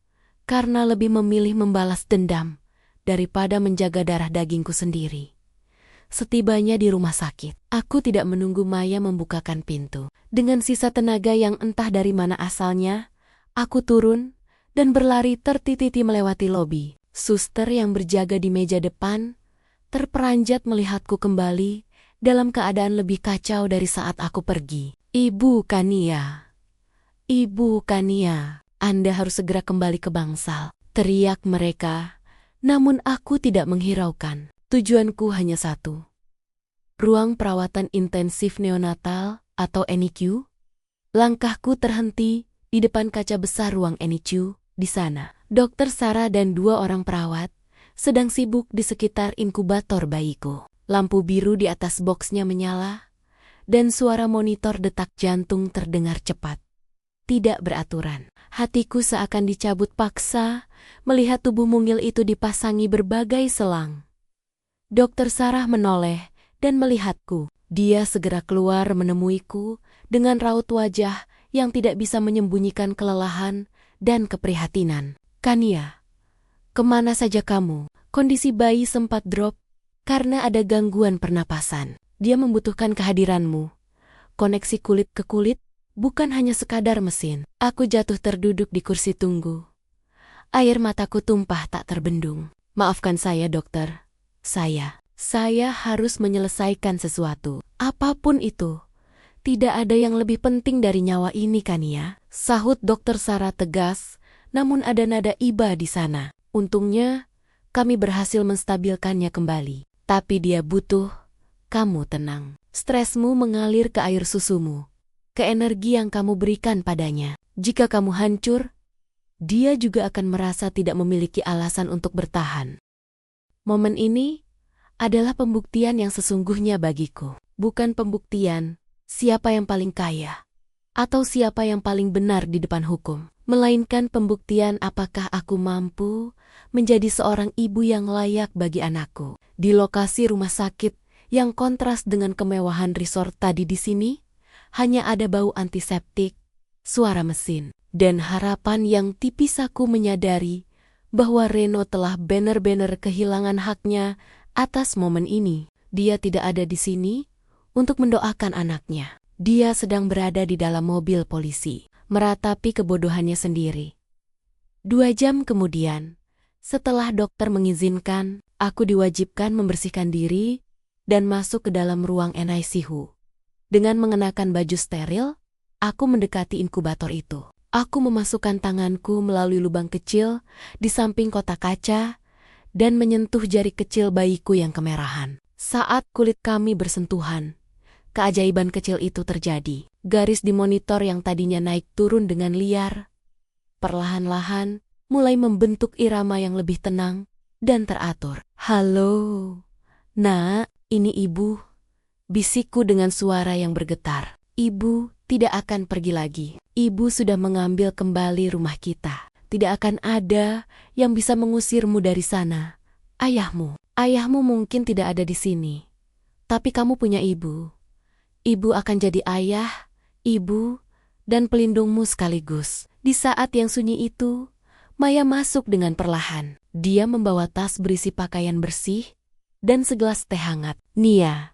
karena lebih memilih membalas dendam daripada menjaga darah dagingku sendiri. Setibanya di rumah sakit, aku tidak menunggu Maya membukakan pintu. Dengan sisa tenaga yang entah dari mana asalnya, aku turun dan berlari tertiti melewati lobi. Suster yang berjaga di meja depan terperanjat melihatku kembali dalam keadaan lebih kacau dari saat aku pergi. "Ibu Kania, Ibu Kania, Anda harus segera kembali ke bangsal," teriak mereka. Namun aku tidak menghiraukan. Tujuanku hanya satu. Ruang perawatan intensif neonatal atau NICU. Langkahku terhenti di depan kaca besar ruang NICU. Di sana, Dokter Sarah dan 2 orang perawat sedang sibuk di sekitar inkubator bayiku. Lampu biru di atas boksnya menyala, dan suara monitor detak jantung terdengar cepat, tidak beraturan. Hatiku seakan dicabut paksa melihat tubuh mungil itu dipasangi berbagai selang. Dokter Sarah menoleh dan melihatku. Dia segera keluar menemuiku dengan raut wajah yang tidak bisa menyembunyikan kelelahan dan keprihatinan. "Kania, kemana saja kamu?" Kondisi bayi sempat drop karena ada gangguan pernapasan. "Dia membutuhkan kehadiranmu. Koneksi kulit ke kulit, bukan hanya sekadar mesin." Aku jatuh terduduk di kursi tunggu. Air mataku tumpah tak terbendung. "Maafkan saya, dokter. Saya harus menyelesaikan sesuatu. Apapun itu. Tidak ada yang lebih penting dari nyawa ini, Kania," sahut Dokter Sarah tegas, namun ada nada iba di sana. Untungnya, kami berhasil menstabilkannya kembali. Tapi dia butuh kamu tenang. Stresmu mengalir ke air susumu, ke energi yang kamu berikan padanya. Jika kamu hancur, dia juga akan merasa tidak memiliki alasan untuk bertahan. Momen ini adalah pembuktian yang sesungguhnya bagiku. Bukan pembuktian siapa yang paling kaya atau siapa yang paling benar di depan hukum, melainkan pembuktian apakah aku mampu menjadi seorang ibu yang layak bagi anakku. Di lokasi rumah sakit yang kontras dengan kemewahan resort tadi di sini, hanya ada bau antiseptik, suara mesin, dan harapan yang tipis. Aku menyadari bahwa Reno telah benar-benar kehilangan haknya atas momen ini. Dia tidak ada di sini untuk mendoakan anaknya. Dia sedang berada di dalam mobil polisi, meratapi kebodohannya sendiri. 2 jam kemudian, setelah dokter mengizinkan, aku diwajibkan membersihkan diri dan masuk ke dalam ruang NICU. Dengan mengenakan baju steril, aku mendekati inkubator itu. Aku memasukkan tanganku melalui lubang kecil di samping kotak kaca dan menyentuh jari kecil bayiku yang kemerahan. Saat kulit kami bersentuhan, keajaiban kecil itu terjadi. Garis di monitor yang tadinya naik turun dengan liar, perlahan-lahan mulai membentuk irama yang lebih tenang dan teratur. "Halo, Nak, ini Ibu," bisikku dengan suara yang bergetar. "Ibu tidak akan pergi lagi. Ibu sudah mengambil kembali rumah kita. Tidak akan ada yang bisa mengusirmu dari sana. Ayahmu mungkin tidak ada di sini. Tapi kamu punya ibu. Ibu akan jadi ayah, ibu, dan pelindungmu sekaligus." Di saat yang sunyi itu, Maya masuk dengan perlahan. Dia membawa tas berisi pakaian bersih dan segelas teh hangat. Nia,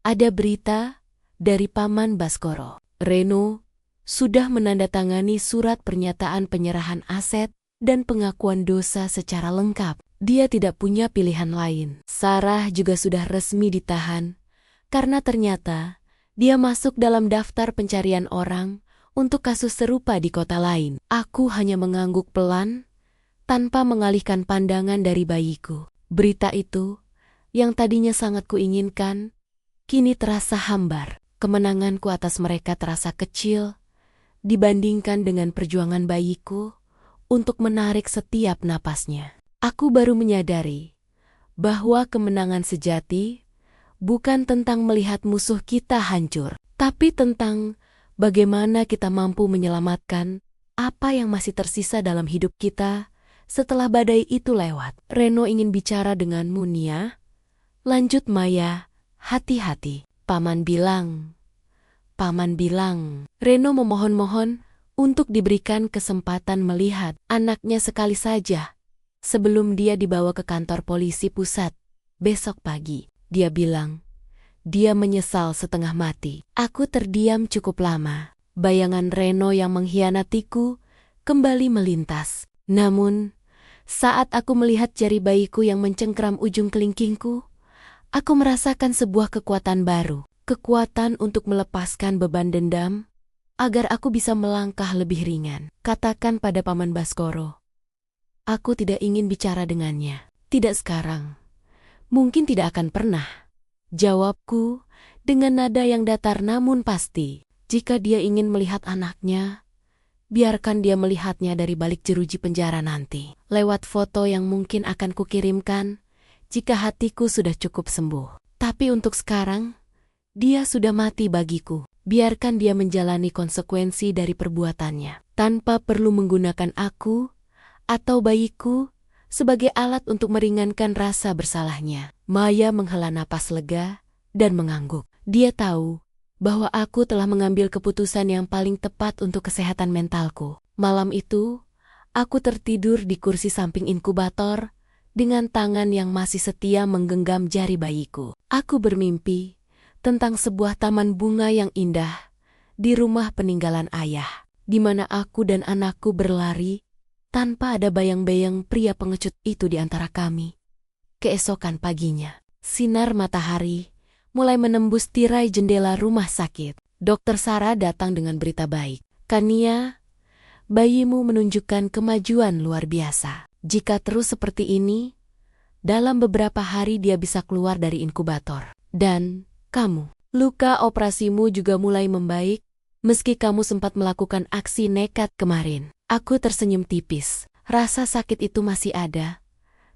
ada berita dari Paman Baskoro. Reno sudah menandatangani surat pernyataan penyerahan aset dan pengakuan dosa secara lengkap. Dia tidak punya pilihan lain. Sarah juga sudah resmi ditahan karena ternyata dia masuk dalam daftar pencarian orang untuk kasus serupa di kota lain. Aku hanya mengangguk pelan tanpa mengalihkan pandangan dari bayiku. Berita itu, yang tadinya sangat kuinginkan, kini terasa hambar. Kemenanganku atas mereka terasa kecil dibandingkan dengan perjuangan bayiku untuk menarik setiap napasnya. Aku baru menyadari bahwa kemenangan sejati bukan tentang melihat musuh kita hancur, tapi tentang bagaimana kita mampu menyelamatkan apa yang masih tersisa dalam hidup kita setelah badai itu lewat. "Reno ingin bicara denganmu, Nia," lanjut Maya. "Hati-hati." Paman bilang. Reno memohon-mohon untuk diberikan kesempatan melihat anaknya sekali saja sebelum dia dibawa ke kantor polisi pusat besok pagi. Dia bilang, dia menyesal setengah mati. Aku terdiam cukup lama. Bayangan Reno yang mengkhianatiku kembali melintas. Namun, saat aku melihat jari bayiku yang mencengkram ujung kelingkingku, aku merasakan sebuah kekuatan baru. Kekuatan untuk melepaskan beban dendam, agar aku bisa melangkah lebih ringan. Katakan pada Paman Baskoro, aku tidak ingin bicara dengannya. Tidak sekarang. Mungkin tidak akan pernah. Jawabku dengan nada yang datar namun pasti. Jika dia ingin melihat anaknya, biarkan dia melihatnya dari balik jeruji penjara nanti. Lewat foto yang mungkin akan kukirimkan jika hatiku sudah cukup sembuh. Tapi untuk sekarang, dia sudah mati bagiku. Biarkan dia menjalani konsekuensi dari perbuatannya, tanpa perlu menggunakan aku atau bayiku sebagai alat untuk meringankan rasa bersalahnya. Maya menghela napas lega dan mengangguk. Dia tahu bahwa aku telah mengambil keputusan yang paling tepat untuk kesehatan mentalku. Malam itu, aku tertidur di kursi samping inkubator dengan tangan yang masih setia menggenggam jari bayiku. Aku bermimpi tentang sebuah taman bunga yang indah di rumah peninggalan ayah, di mana aku dan anakku berlari tanpa ada bayang-bayang pria pengecut itu di antara kami. Keesokan paginya, sinar matahari mulai menembus tirai jendela rumah sakit. Dokter Sarah datang dengan berita baik. "Kania, bayimu menunjukkan kemajuan luar biasa. Jika terus seperti ini, dalam beberapa hari dia bisa keluar dari inkubator. Dan kamu, luka operasimu juga mulai membaik, meski kamu sempat melakukan aksi nekat kemarin. Aku tersenyum tipis. Rasa sakit itu masih ada,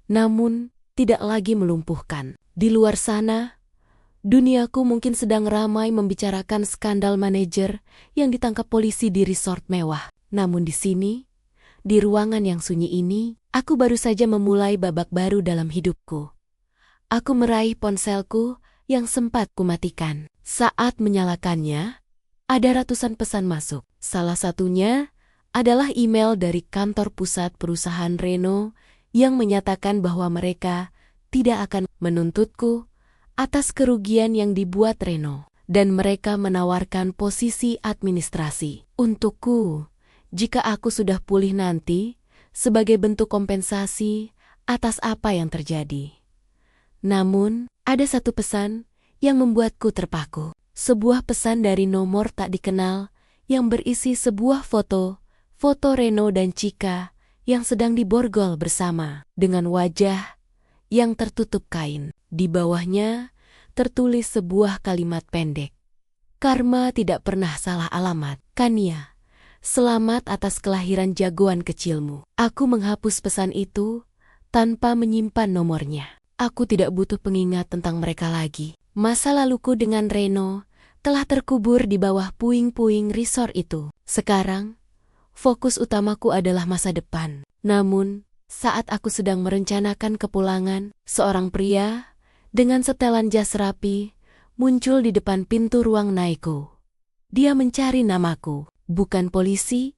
namun tidak lagi melumpuhkan. Di luar sana, duniaku mungkin sedang ramai membicarakan skandal manajer yang ditangkap polisi di resort mewah. Namun di sini, di ruangan yang sunyi ini, aku baru saja memulai babak baru dalam hidupku. Aku meraih ponselku yang sempat kumatikan. Saat menyalakannya, ada ratusan pesan masuk. Salah satunya adalah email dari kantor pusat perusahaan Reno yang menyatakan bahwa mereka tidak akan menuntutku atas kerugian yang dibuat Reno, dan mereka menawarkan posisi administrasi untukku jika aku sudah pulih nanti sebagai bentuk kompensasi atas apa yang terjadi. Namun, ada satu pesan yang membuatku terpaku. Sebuah pesan dari nomor tak dikenal yang berisi sebuah foto Reno dan Chika yang sedang diborgol bersama dengan wajah yang tertutup kain. Di bawahnya tertulis sebuah kalimat pendek. Karma tidak pernah salah alamat. Kania, selamat atas kelahiran jagoan kecilmu. Aku menghapus pesan itu tanpa menyimpan nomornya. Aku tidak butuh pengingat tentang mereka lagi. Masa laluku dengan Reno telah terkubur di bawah puing-puing resort itu. Sekarang, fokus utamaku adalah masa depan. Namun, saat aku sedang merencanakan kepulangan, seorang pria dengan setelan jas rapi muncul di depan pintu ruang naikku. Dia mencari namaku, bukan polisi,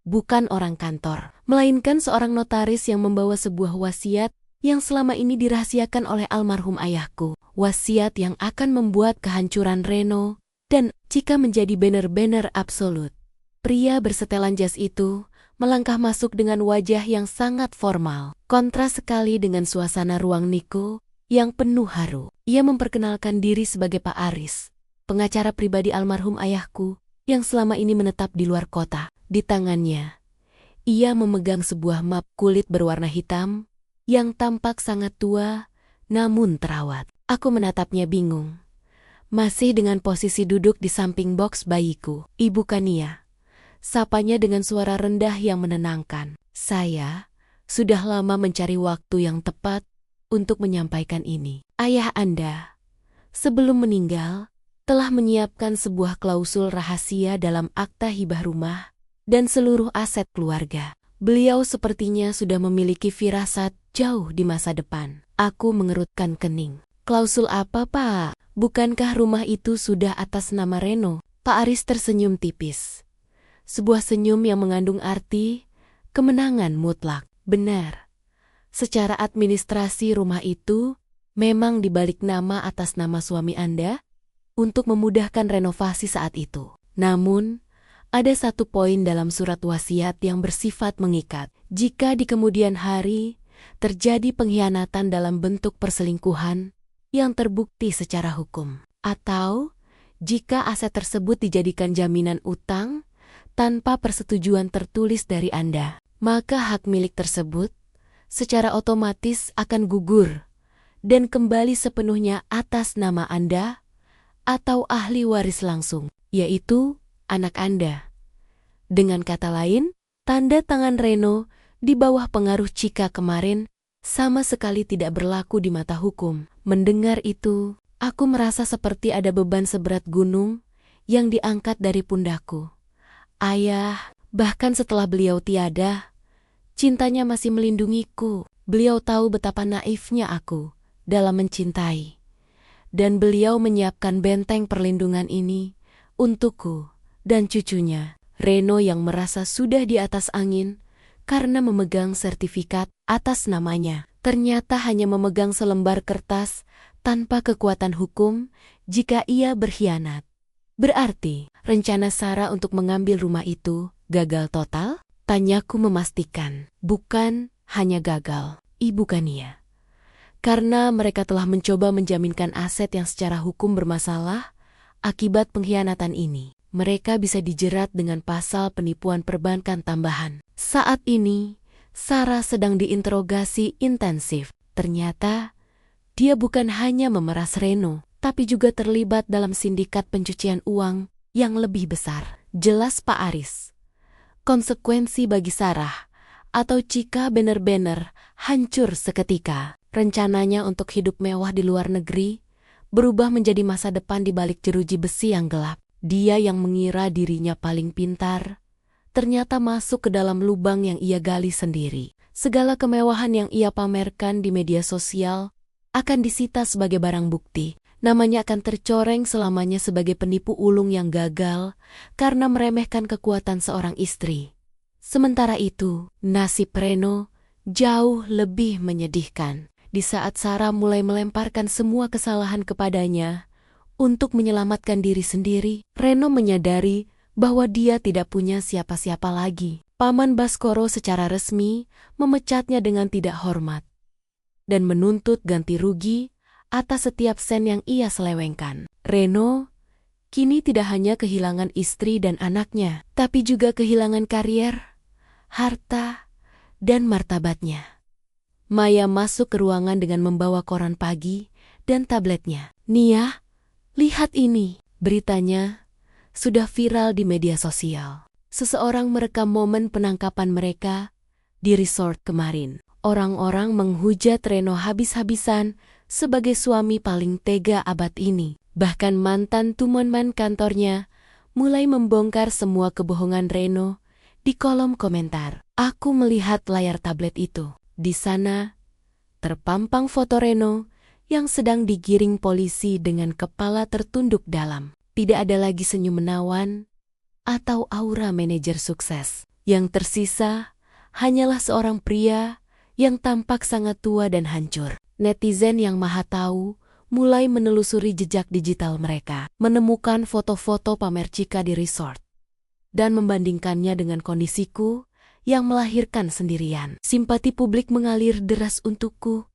bukan orang kantor, melainkan seorang notaris yang membawa sebuah wasiat yang selama ini dirahasiakan oleh almarhum ayahku. Wasiat yang akan membuat kehancuran Reno dan Chika menjadi benar-benar absolut. Pria bersetelan jas itu melangkah masuk dengan wajah yang sangat formal. Kontras sekali dengan suasana ruang Niko yang penuh haru. Ia memperkenalkan diri sebagai Pak Aris, pengacara pribadi almarhum ayahku yang selama ini menetap di luar kota. Di tangannya, ia memegang sebuah map kulit berwarna hitam yang tampak sangat tua namun terawat. Aku menatapnya bingung. Masih dengan posisi duduk di samping box bayiku. Ibu Kania, sapanya dengan suara rendah yang menenangkan. Saya sudah lama mencari waktu yang tepat untuk menyampaikan ini. Ayah Anda, sebelum meninggal, telah menyiapkan sebuah klausul rahasia dalam akta hibah rumah dan seluruh aset keluarga. Beliau sepertinya sudah memiliki firasat jauh di masa depan. Aku mengerutkan kening. Klausul apa, Pak? Bukankah rumah itu sudah atas nama Reno? Pak Aris tersenyum tipis. Sebuah senyum yang mengandung arti kemenangan mutlak. Benar. Secara administrasi rumah itu memang dibalik nama atas nama suami Anda untuk memudahkan renovasi saat itu. Namun, ada satu poin dalam surat wasiat yang bersifat mengikat. Jika di kemudian hari terjadi pengkhianatan dalam bentuk perselingkuhan yang terbukti secara hukum, atau jika aset tersebut dijadikan jaminan utang tanpa persetujuan tertulis dari Anda, maka hak milik tersebut secara otomatis akan gugur dan kembali sepenuhnya atas nama Anda atau ahli waris langsung, yaitu anak Anda. Dengan kata lain, tanda tangan Reno di bawah pengaruh Chika kemarin sama sekali tidak berlaku di mata hukum. Mendengar itu, aku merasa seperti ada beban seberat gunung yang diangkat dari pundakku. Ayah, bahkan setelah beliau tiada, cintanya masih melindungiku. Beliau tahu betapa naifnya aku dalam mencintai. Dan beliau menyiapkan benteng perlindungan ini untukku dan cucunya, Reno yang merasa sudah di atas angin karena memegang sertifikat atas namanya. Ternyata hanya memegang selembar kertas tanpa kekuatan hukum jika ia berkhianat. Berarti, rencana Sarah untuk mengambil rumah itu gagal total? Tanyaku memastikan, bukan hanya gagal, Ibu Kania. Karena mereka telah mencoba menjaminkan aset yang secara hukum bermasalah akibat pengkhianatan ini. mereka bisa dijerat dengan pasal penipuan perbankan tambahan. Saat ini, Sarah sedang diinterogasi intensif. Ternyata, dia bukan hanya memeras Reno, tapi juga terlibat dalam sindikat pencucian uang yang lebih besar. Jelas Pak Aris, konsekuensi bagi Sarah atau Cika benar-benar hancur seketika. Rencananya untuk hidup mewah di luar negeri berubah menjadi masa depan di balik jeruji besi yang gelap. Dia yang mengira dirinya paling pintar, ternyata masuk ke dalam lubang yang ia gali sendiri. Segala kemewahan yang ia pamerkan di media sosial akan disita sebagai barang bukti. Namanya akan tercoreng selamanya sebagai penipu ulung yang gagal karena meremehkan kekuatan seorang istri. Sementara itu, nasib Reno jauh lebih menyedihkan. Di saat Sarah mulai melemparkan semua kesalahan kepadanya untuk menyelamatkan diri sendiri, Reno menyadari bahwa dia tidak punya siapa-siapa lagi. Paman Baskoro secara resmi memecatnya dengan tidak hormat dan menuntut ganti rugi atas setiap sen yang ia selewengkan. Reno kini tidak hanya kehilangan istri dan anaknya, tapi juga kehilangan karier, harta, dan martabatnya. Maya masuk ke ruangan dengan membawa koran pagi dan tabletnya. "Nia, lihat ini." Beritanya sudah viral di media sosial. Seseorang merekam momen penangkapan mereka di resort kemarin. Orang-orang menghujat Reno habis-habisan sebagai suami paling tega abad ini. Bahkan mantan teman kantornya mulai membongkar semua kebohongan Reno di kolom komentar. Aku melihat layar tablet itu. Di sana terpampang foto Reno yang sedang digiring polisi dengan kepala tertunduk dalam. Tidak ada lagi senyum menawan atau aura manajer sukses. Yang tersisa hanyalah seorang pria yang tampak sangat tua dan hancur. Netizen yang maha tahu mulai menelusuri jejak digital mereka, menemukan foto-foto pamer Cika di resort, dan membandingkannya dengan kondisiku yang melahirkan sendirian. Simpati publik mengalir deras untukku,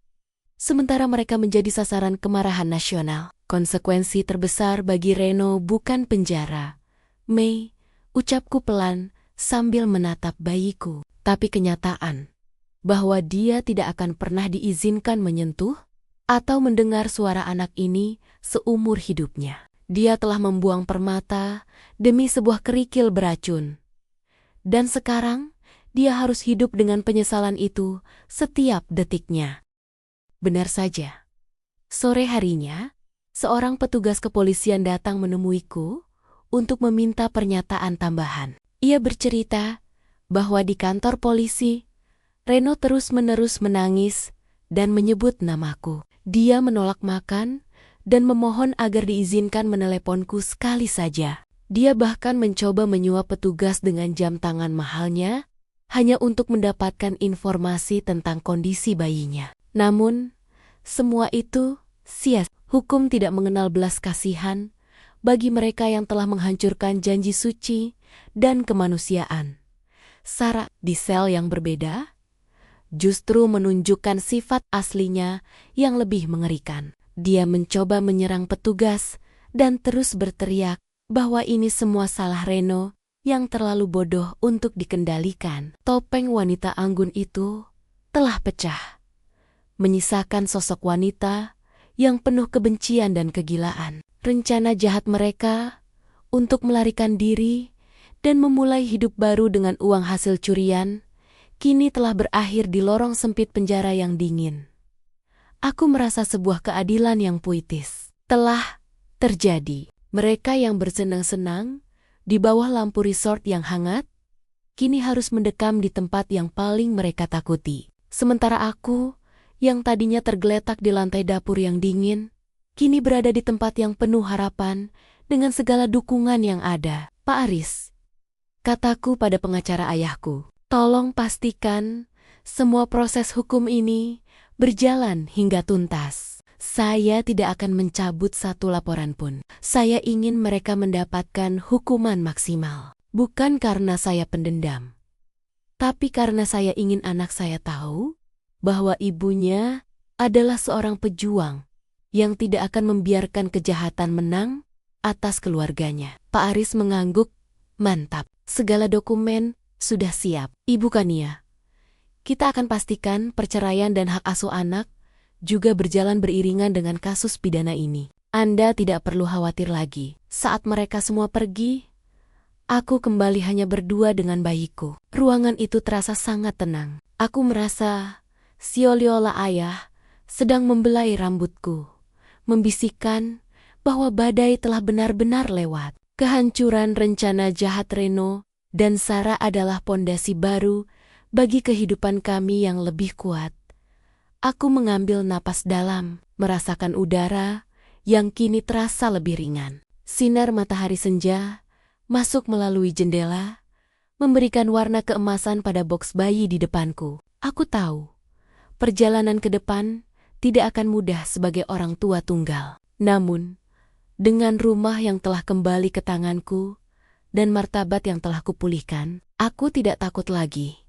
sementara mereka menjadi sasaran kemarahan nasional. Konsekuensi terbesar bagi Reno bukan penjara, Mei, ucapku pelan sambil menatap bayiku, tapi kenyataan bahwa dia tidak akan pernah diizinkan menyentuh atau mendengar suara anak ini seumur hidupnya. Dia telah membuang permata demi sebuah kerikil beracun. Dan sekarang, dia harus hidup dengan penyesalan itu setiap detiknya. Benar saja. Sore harinya, seorang petugas kepolisian datang menemuiku untuk meminta pernyataan tambahan. Ia bercerita bahwa di kantor polisi, Reno terus-menerus menangis dan menyebut namaku. Dia menolak makan dan memohon agar diizinkan meneleponku sekali saja. Dia bahkan mencoba menyuap petugas dengan jam tangan mahalnya hanya untuk mendapatkan informasi tentang kondisi bayinya. Namun, semua itu sia-sia. Hukum tidak mengenal belas kasihan bagi mereka yang telah menghancurkan janji suci dan kemanusiaan. Sarah di sel yang berbeda justru menunjukkan sifat aslinya yang lebih mengerikan. Dia mencoba menyerang petugas dan terus berteriak bahwa ini semua salah Reno yang terlalu bodoh untuk dikendalikan. Topeng wanita anggun itu telah pecah, menyisakan sosok wanita yang penuh kebencian dan kegilaan. Rencana jahat mereka untuk melarikan diri dan memulai hidup baru dengan uang hasil curian kini telah berakhir di lorong sempit penjara yang dingin. Aku merasa sebuah keadilan yang puitis telah terjadi. Mereka yang bersenang-senang di bawah lampu resort yang hangat kini harus mendekam di tempat yang paling mereka takuti. Sementara aku yang tadinya tergeletak di lantai dapur yang dingin, kini berada di tempat yang penuh harapan dengan segala dukungan yang ada. "Pak Aris," kataku pada pengacara ayahku, "tolong pastikan semua proses hukum ini berjalan hingga tuntas. Saya tidak akan mencabut satu laporan pun. Saya ingin mereka mendapatkan hukuman maksimal. Bukan karena saya pendendam, tapi karena saya ingin anak saya tahu bahwa ibunya adalah seorang pejuang yang tidak akan membiarkan kejahatan menang atas keluarganya. Pak Aris mengangguk, mantap. Segala dokumen sudah siap. Ibu Kania, kita akan pastikan perceraian dan hak asuh anak juga berjalan beriringan dengan kasus pidana ini. Anda tidak perlu khawatir lagi. Saat mereka semua pergi, aku kembali hanya berdua dengan bayiku. Ruangan itu terasa sangat tenang. Aku merasa seolah-olah ayah sedang membelai rambutku, membisikkan bahwa badai telah benar-benar lewat. Kehancuran rencana jahat Reno dan Sarah adalah pondasi baru bagi kehidupan kami yang lebih kuat. Aku mengambil napas dalam, merasakan udara yang kini terasa lebih ringan. Sinar matahari senja masuk melalui jendela, memberikan warna keemasan pada boks bayi di depanku. Aku tahu, perjalanan ke depan tidak akan mudah sebagai orang tua tunggal. Namun, dengan rumah yang telah kembali ke tanganku dan martabat yang telah kupulihkan, aku tidak takut lagi.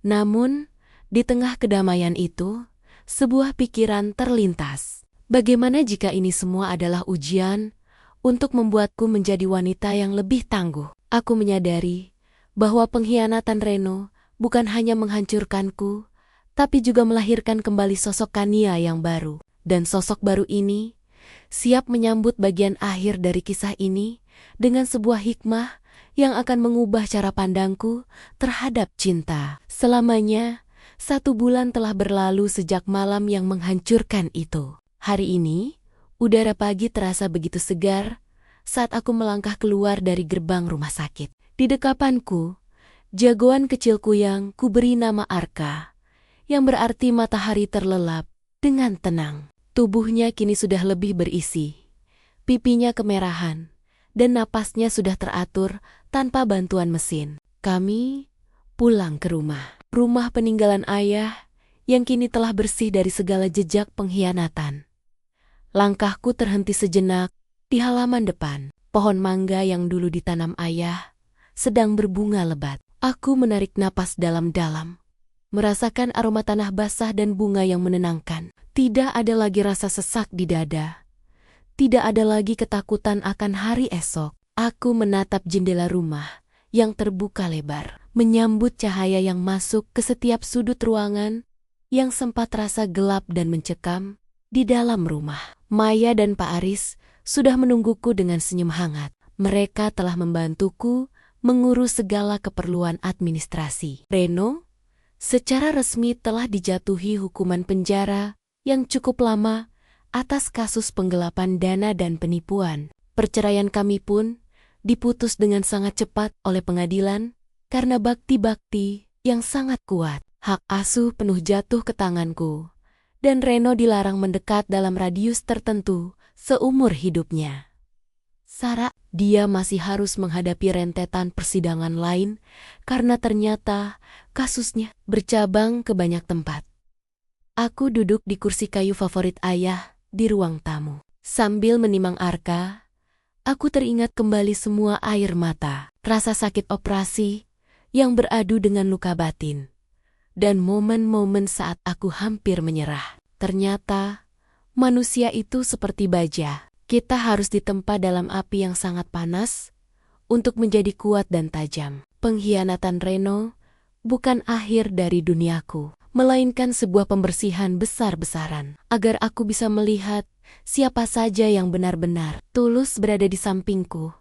Namun, di tengah kedamaian itu, sebuah pikiran terlintas. Bagaimana jika ini semua adalah ujian untuk membuatku menjadi wanita yang lebih tangguh? Aku menyadari bahwa pengkhianatan Reno bukan hanya menghancurkanku, tapi juga melahirkan kembali sosok Kania yang baru. Dan sosok baru ini siap menyambut bagian akhir dari kisah ini dengan sebuah hikmah yang akan mengubah cara pandangku terhadap cinta. Selamanya, 1 bulan telah berlalu sejak malam yang menghancurkan itu. Hari ini, udara pagi terasa begitu segar saat aku melangkah keluar dari gerbang rumah sakit. Di dekapanku, jagoan kecilku yang kuberi nama Arka, yang berarti matahari terlelap dengan tenang. Tubuhnya kini sudah lebih berisi, pipinya kemerahan, dan napasnya sudah teratur tanpa bantuan mesin. Kami pulang ke rumah. Rumah peninggalan ayah yang kini telah bersih dari segala jejak pengkhianatan. Langkahku terhenti sejenak di halaman depan. Pohon mangga yang dulu ditanam ayah sedang berbunga lebat. Aku menarik napas dalam-dalam, merasakan aroma tanah basah dan bunga yang menenangkan. Tidak ada lagi rasa sesak di dada. Tidak ada lagi ketakutan akan hari esok. Aku menatap jendela rumah yang terbuka lebar, menyambut cahaya yang masuk ke setiap sudut ruangan yang sempat terasa gelap dan mencekam di dalam rumah. Maya dan Pak Aris sudah menungguku dengan senyum hangat. Mereka telah membantuku mengurus segala keperluan administrasi. Reno secara resmi telah dijatuhi hukuman penjara yang cukup lama atas kasus penggelapan dana dan penipuan. Perceraian kami pun diputus dengan sangat cepat oleh pengadilan karena bakti-bakti yang sangat kuat. Hak asuh penuh jatuh ke tanganku, dan Reno dilarang mendekat dalam radius tertentu seumur hidupnya. Sarah, dia masih harus menghadapi rentetan persidangan lain karena ternyata kasusnya bercabang ke banyak tempat. Aku duduk di kursi kayu favorit ayah di ruang tamu. Sambil menimang Arka, aku teringat kembali semua air mata, rasa sakit operasi yang beradu dengan luka batin, dan momen-momen saat aku hampir menyerah. Ternyata, manusia itu seperti baja. Kita harus ditempa dalam api yang sangat panas untuk menjadi kuat dan tajam. Pengkhianatan Reno bukan akhir dari duniaku, melainkan sebuah pembersihan besar-besaran, agar aku bisa melihat siapa saja yang benar-benar tulus berada di sampingku.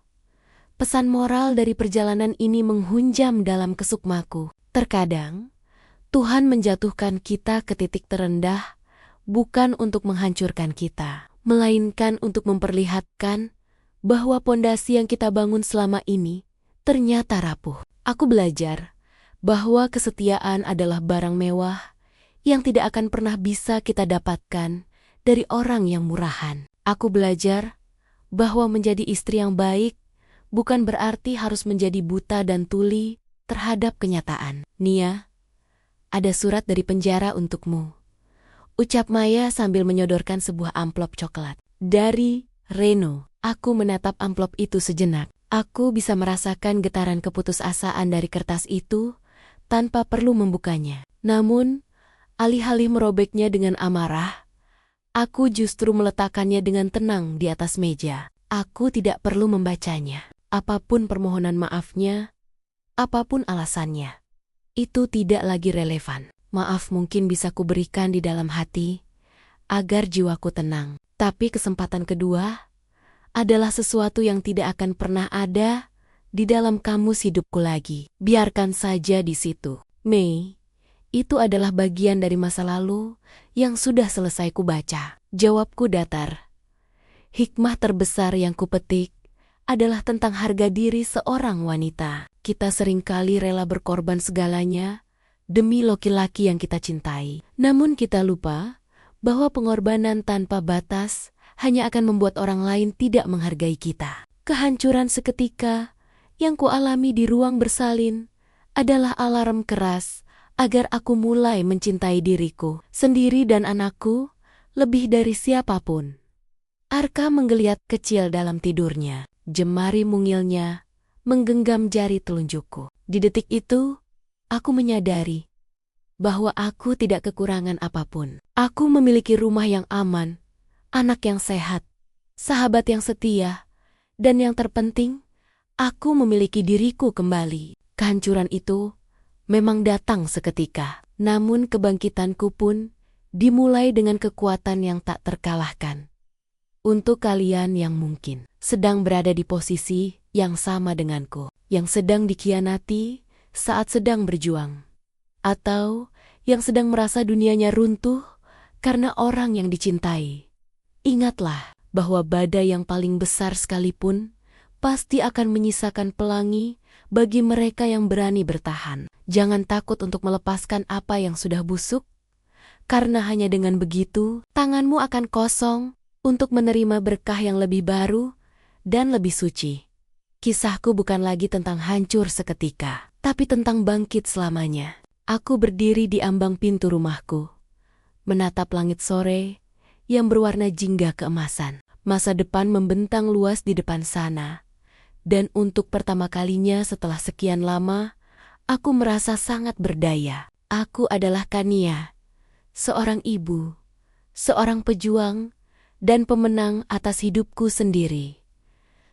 Pesan moral dari perjalanan ini menghunjam dalam kesukmaku. Terkadang, Tuhan menjatuhkan kita ke titik terendah bukan untuk menghancurkan kita, melainkan untuk memperlihatkan bahwa pondasi yang kita bangun selama ini ternyata rapuh. Aku belajar bahwa kesetiaan adalah barang mewah yang tidak akan pernah bisa kita dapatkan dari orang yang murahan. Aku belajar bahwa menjadi istri yang baik bukan berarti harus menjadi buta dan tuli terhadap kenyataan. Nia, ada surat dari penjara untukmu, ucap Maya sambil menyodorkan sebuah amplop coklat. Dari Reno. Aku menatap amplop itu sejenak. Aku bisa merasakan getaran keputusasaan dari kertas itu tanpa perlu membukanya. Namun, alih-alih merobeknya dengan amarah, aku justru meletakkannya dengan tenang di atas meja. Aku tidak perlu membacanya. Apapun permohonan maafnya, apapun alasannya, itu tidak lagi relevan. Maaf mungkin bisa kuberikan di dalam hati, agar jiwaku tenang. Tapi kesempatan kedua adalah sesuatu yang tidak akan pernah ada di dalam kamus hidupku lagi. Biarkan saja di situ. Mei, itu adalah bagian dari masa lalu yang sudah selesai kubaca. Jawabku datar. Hikmah terbesar yang kupetik adalah tentang harga diri seorang wanita. Kita seringkali rela berkorban segalanya demi laki-laki yang kita cintai. Namun kita lupa bahwa pengorbanan tanpa batas hanya akan membuat orang lain tidak menghargai kita. Kehancuran seketika yang kualami di ruang bersalin adalah alarm keras agar aku mulai mencintai diriku sendiri dan anakku lebih dari siapapun. Arka menggeliat kecil dalam tidurnya. Jemari mungilnya menggenggam jari telunjukku. Di detik itu, aku menyadari bahwa aku tidak kekurangan apapun. Aku memiliki rumah yang aman, anak yang sehat, sahabat yang setia, dan yang terpenting, aku memiliki diriku kembali. Kehancuran itu memang datang seketika, namun kebangkitanku pun dimulai dengan kekuatan yang tak terkalahkan. Untuk kalian yang mungkin sedang berada di posisi yang sama denganku, yang sedang dikhianati saat sedang berjuang, atau yang sedang merasa dunianya runtuh karena orang yang dicintai. Ingatlah bahwa badai yang paling besar sekalipun pasti akan menyisakan pelangi bagi mereka yang berani bertahan. Jangan takut untuk melepaskan apa yang sudah busuk, karena hanya dengan begitu tanganmu akan kosong untuk menerima berkah yang lebih baru dan lebih suci. Kisahku bukan lagi tentang hancur seketika, tapi tentang bangkit selamanya. Aku berdiri di ambang pintu rumahku, menatap langit sore yang berwarna jingga keemasan. Masa depan membentang luas di depan sana, dan untuk pertama kalinya setelah sekian lama, aku merasa sangat berdaya. Aku adalah Kania, seorang ibu, seorang pejuang, dan pemenang atas hidupku sendiri.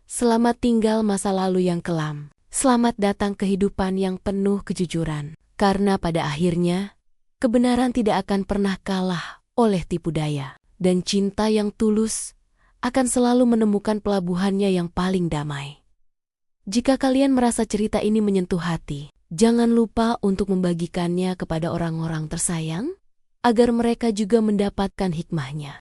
Selamat tinggal masa lalu yang kelam. Selamat datang kehidupan yang penuh kejujuran. Karena pada akhirnya, kebenaran tidak akan pernah kalah oleh tipu daya. Dan cinta yang tulus akan selalu menemukan pelabuhannya yang paling damai. Jika kalian merasa cerita ini menyentuh hati, jangan lupa untuk membagikannya kepada orang-orang tersayang, agar mereka juga mendapatkan hikmahnya.